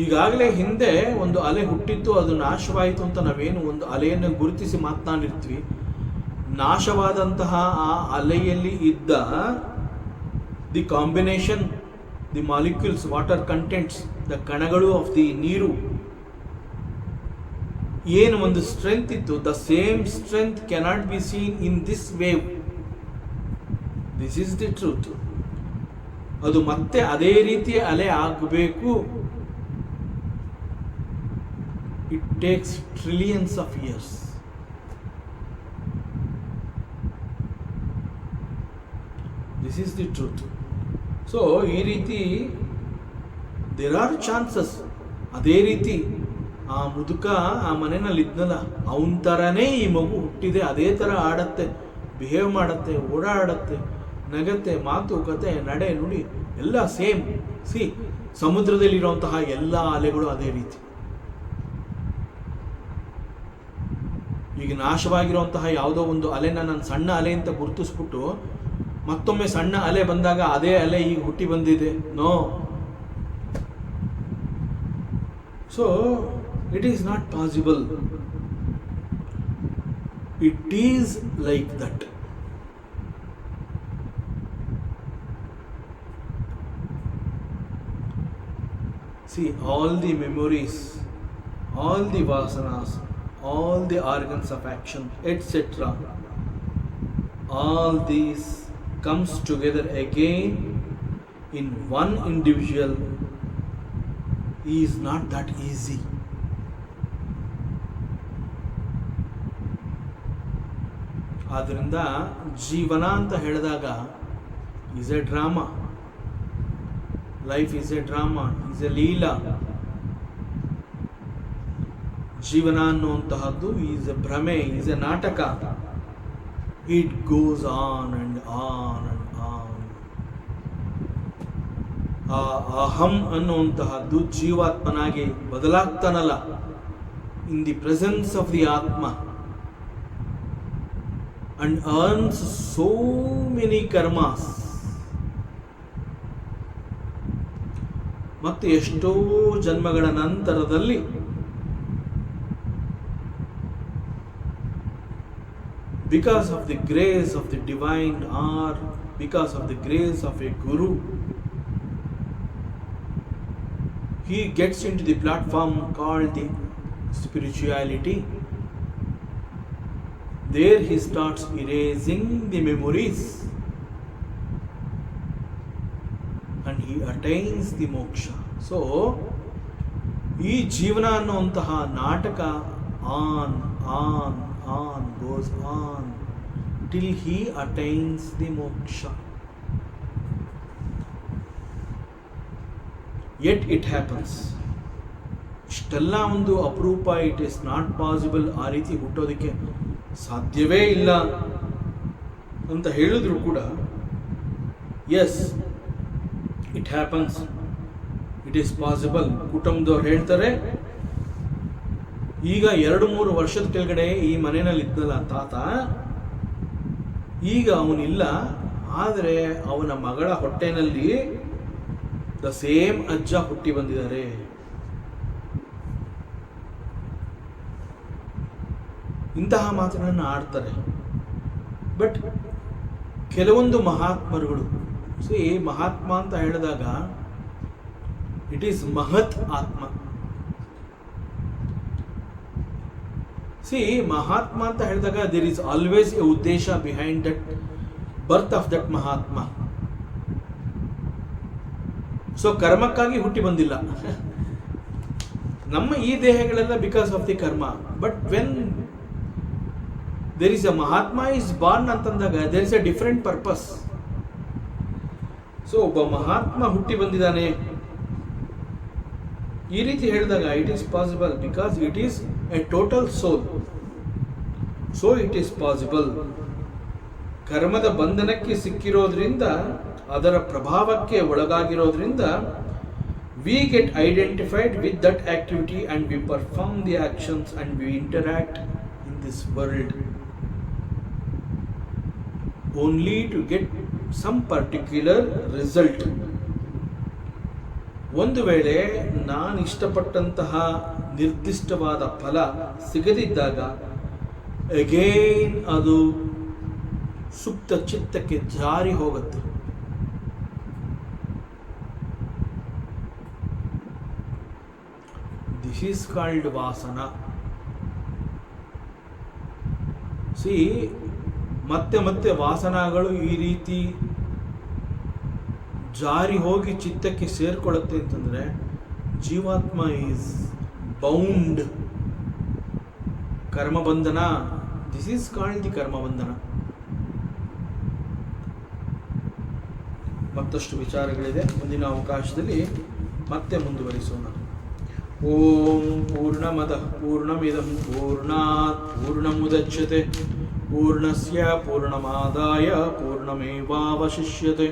Speaker 1: ಈಗಾಗಲೇ ಹಿಂದೆ ಒಂದು ಅಲೆ ಹುಟ್ಟಿತ್ತು, ಅದು ನಾಶವಾಯಿತು ಅಂತ ನಾವೇನು ಒಂದು ಅಲೆಯನ್ನು ಗುರುತಿಸಿ ಮಾತನಾಡಿರ್ತೀವಿ. ನಾಶವಾದಂತಹ ಆ ಅಲೆಯಲ್ಲಿ ಇದ್ದ the combination, the molecules, water contents, the ಕಣಗಳು ಆಫ್ ದಿ ನೀರು, ಏನು ಒಂದು ಸ್ಟ್ರೆಂತ್ ಇತ್ತು, the same strength cannot be seen in this wave. This is the truth. ಅದು ಮತ್ತೆ ಅದೇ ರೀತಿಯ ಅಲೆ ಆಗಬೇಕು, it takes trillions of years. This is the truth. ಈ ರೀತಿ ದೇರ್ ಆರ್ ಚಾನ್ಸಸ್. ಅದೇ ರೀತಿ ಆ ಮುದುಕ ಆ ಮನೆಯಲ್ಲಿ ಇದ್ನಲ್ಲ, ಅವನ ಥರನೇ ಈ ಮಗು ಹುಟ್ಟಿದೆ, ಅದೇ ಥರ ಆಡತ್ತೆ, ಬಿಹೇವ್ ಮಾಡತ್ತೆ, ಓಡಾಡತ್ತೆ, ನಗತ್ತೆ, ಮಾತುಕತೆ, ನಡೆ ನುಡಿ ಎಲ್ಲ ಸೇಮ್. ಸಮುದ್ರದಲ್ಲಿರುವಂತಹ ಎಲ್ಲ ಅಲೆಗಳು ಅದೇ ರೀತಿ. ಈಗ ನಾಶವಾಗಿರುವಂತಹ ಯಾವುದೋ ಒಂದು ಅಲೆನ ನಾನು ಸಣ್ಣ ಅಲೆ ಅಂತ ಗುರುತಿಸ್ಬಿಟ್ಟು ಮತ್ತೊಮ್ಮೆ ಸಣ್ಣ ಅಲೆ ಬಂದಾಗ ಅದೇ ಅಲೆ ಈಗ ಹುಟ್ಟಿ ಬಂದಿದೆ. No. It is not possible. It is like that. All the memories, all the vasanas, all the organs of action, etc. All these comes together again in one individual is not that easy. ಆದ್ದರಿಂದ ಜೀವನ ಅಂತ ಹೇಳಿದಾಗ is a drama, life is a drama, is a leela. ಜೀವನ ಅನ್ನುವಂತಹದ್ದು is a ಭ್ರಮೆ, is a ನಾಟಕ. It goes on and on and on. ಆ ಅಹಂ ಅನ್ನುವಂತಹದ್ದು ಜೀವಾತ್ಮನಾಗಿ ಬದಲಾಗ್ತಾನಲ್ಲ in the presence of the atma and earns so many karmas. ಮತ್ತು ಎಷ್ಟೋ ಜನ್ಮಗಳ ನಂತರದಲ್ಲಿ because of the grace of the divine or because of the grace of a guru, he gets into the platform called the spirituality. There he starts erasing the memories and he attains the moksha. So ಈ ಜೀವನ ಅನ್ನುವಂತಹ ನಾಟಕ on goes on till he attains the moksha. Yet it happens. ಇಷ್ಟೆಲ್ಲ ಒಂದು ಅಪರೂಪ, it is not possible, ಆ ರೀತಿ ಹುಟ್ಟೋದಕ್ಕೆ ಸಾಧ್ಯವೇ ಇಲ್ಲ ಅಂತ ಹೇಳಿದ್ರು ಕೂಡ as it happens, it is possible. ಕುಟುಂಬದವ್ರು ಹೇಳ್ತಾರೆ, ಈಗ 2-3 ವರ್ಷದ ಕೆಳಗಡೆ ಈ ಮನೆಯಲ್ಲಿ ಇದ್ದಲ್ಲ ತಾತ, ಈಗ ಅವನಿಲ್ಲ, ಆದರೆ ಅವನ ಮಗಳ ಹೊಟ್ಟೆನಲ್ಲಿ ದ ಸೇಮ್ ಅಜ್ಜ ಹುಟ್ಟಿ ಬಂದಿದ್ದಾರೆ. ಇಂತಹ ಮಾತುಗಳನ್ನು ಆಡ್ತಾರೆ. ಬಟ್ ಕೆಲವೊಂದು ಮಹಾತ್ಮರುಗಳು, ಮಹಾತ್ಮ ಅಂತ ಹೇಳಿದಾಗ ಇಟ್ ಈಸ್ ಮಹತ್ ಆತ್ಮ. ಮಹಾತ್ಮ ಅಂತ ಹೇಳಿದಾಗ ದೇರ್ ಈಸ್ ಆಲ್ವೇಸ್ ಎ ಉದ್ದೇಶ behind that birth of that mahatma. So ಕರ್ಮಕ್ಕಾಗಿ ಹುಟ್ಟಿ ಬಂದಿಲ್ಲ. ನಮ್ಮ ಈ ದೇಹಗಳೆಲ್ಲ because of the karma. But when there is a mahatma is born ಅಂತಂದಾಗ there is a different purpose. So ಒಬ್ಬ ಮಹಾತ್ಮ ಹುಟ್ಟಿ ಬಂದಿದ್ದಾನೆ ಈ ರೀತಿ ಹೇಳಿದಾಗ it is possible because it is a total soul. So it is possible. ಕರ್ಮದ ಬಂಧನಕ್ಕೆ ಸಿಕ್ಕಿರೋದ್ರಿಂದ, ಅದರ ಪ್ರಭಾವಕ್ಕೆ ಒಳಗಾಗಿರೋದ್ರಿಂದ we get identified with that activity and we perform the actions and we interact in this world only to get some particular result. ಒಂದು ವೇಳೆ ನಾನು ಇಷ್ಟಪಟ್ಟಂತಹ ನಿರ್ದಿಷ್ಟವಾದ ಫಲ ಸಿಗದಿದ್ದಾಗ ಅಗೇನ್ ಅದು ಸುಪ್ತ ಚಿತ್ತಕ್ಕೆ ಜಾರಿ ಹೋಗುತ್ತೆ. ದಿಸ್ ಈಸ್ ಕಾಲ್ಡ್ ವಾಸನ. ಮತ್ತೆ ಮತ್ತೆ ವಾಸನಗಳು ಈ ರೀತಿ ಜಾರಿ ಹೋಗಿ ಚಿತ್ತಕ್ಕೆ ಸೇರ್ಕೊಳ್ಳುತ್ತೆ ಅಂತಂದರೆ ಜೀವಾತ್ಮ ಈಸ್ ಬೌಂಡ್. ಕರ್ಮಬಂಧನ, ದಿಸ್ ಈಸ್ ಕಾಲ್ಡ್ ದಿ ಕರ್ಮಬಂಧನ. ಮತ್ತಷ್ಟು ವಿಚಾರಗಳಿದೆ, ಮುಂದಿನ ಅವಕಾಶದಲ್ಲಿ ಮತ್ತೆ ಮುಂದುವರಿಸೋಣ. ಓಂ ಪೂರ್ಣಮದಃ ಪೂರ್ಣಮಿದಂ ಪೂರ್ಣಾತ್ ಪೂರ್ಣಮುದಚ್ಯತೆ ಪೂರ್ಣಸ್ಯ ಪೂರ್ಣಮಾದಾಯ ಪೂರ್ಣಮೇವಾವಶಿಷ್ಯತೆ.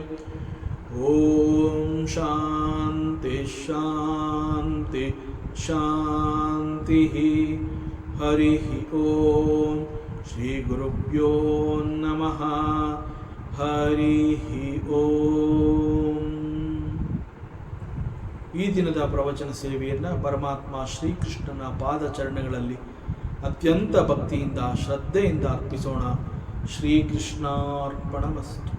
Speaker 1: ಓಂ ಶಾಂತಿ ಶಾಂತಿ ಶಾಂತಿ. ಹರಿ ಓಂ. ಶ್ರೀ ಗುರುಭ್ಯೋ ನಮಃ. ಹರಿ ಓಂ. ಈ ದಿನದ ಪ್ರವಚನ ಸೇವೆಯನ್ನು ಪರಮಾತ್ಮ ಶ್ರೀಕೃಷ್ಣನ ಪಾದಚರಣಗಳಲ್ಲಿ ಅತ್ಯಂತ ಭಕ್ತಿಯಿಂದ ಶ್ರದ್ಧೆಯಿಂದ ಅರ್ಪಿಸೋಣ. ಶ್ರೀಕೃಷ್ಣಾರ್ಪಣಮಸ್ತು.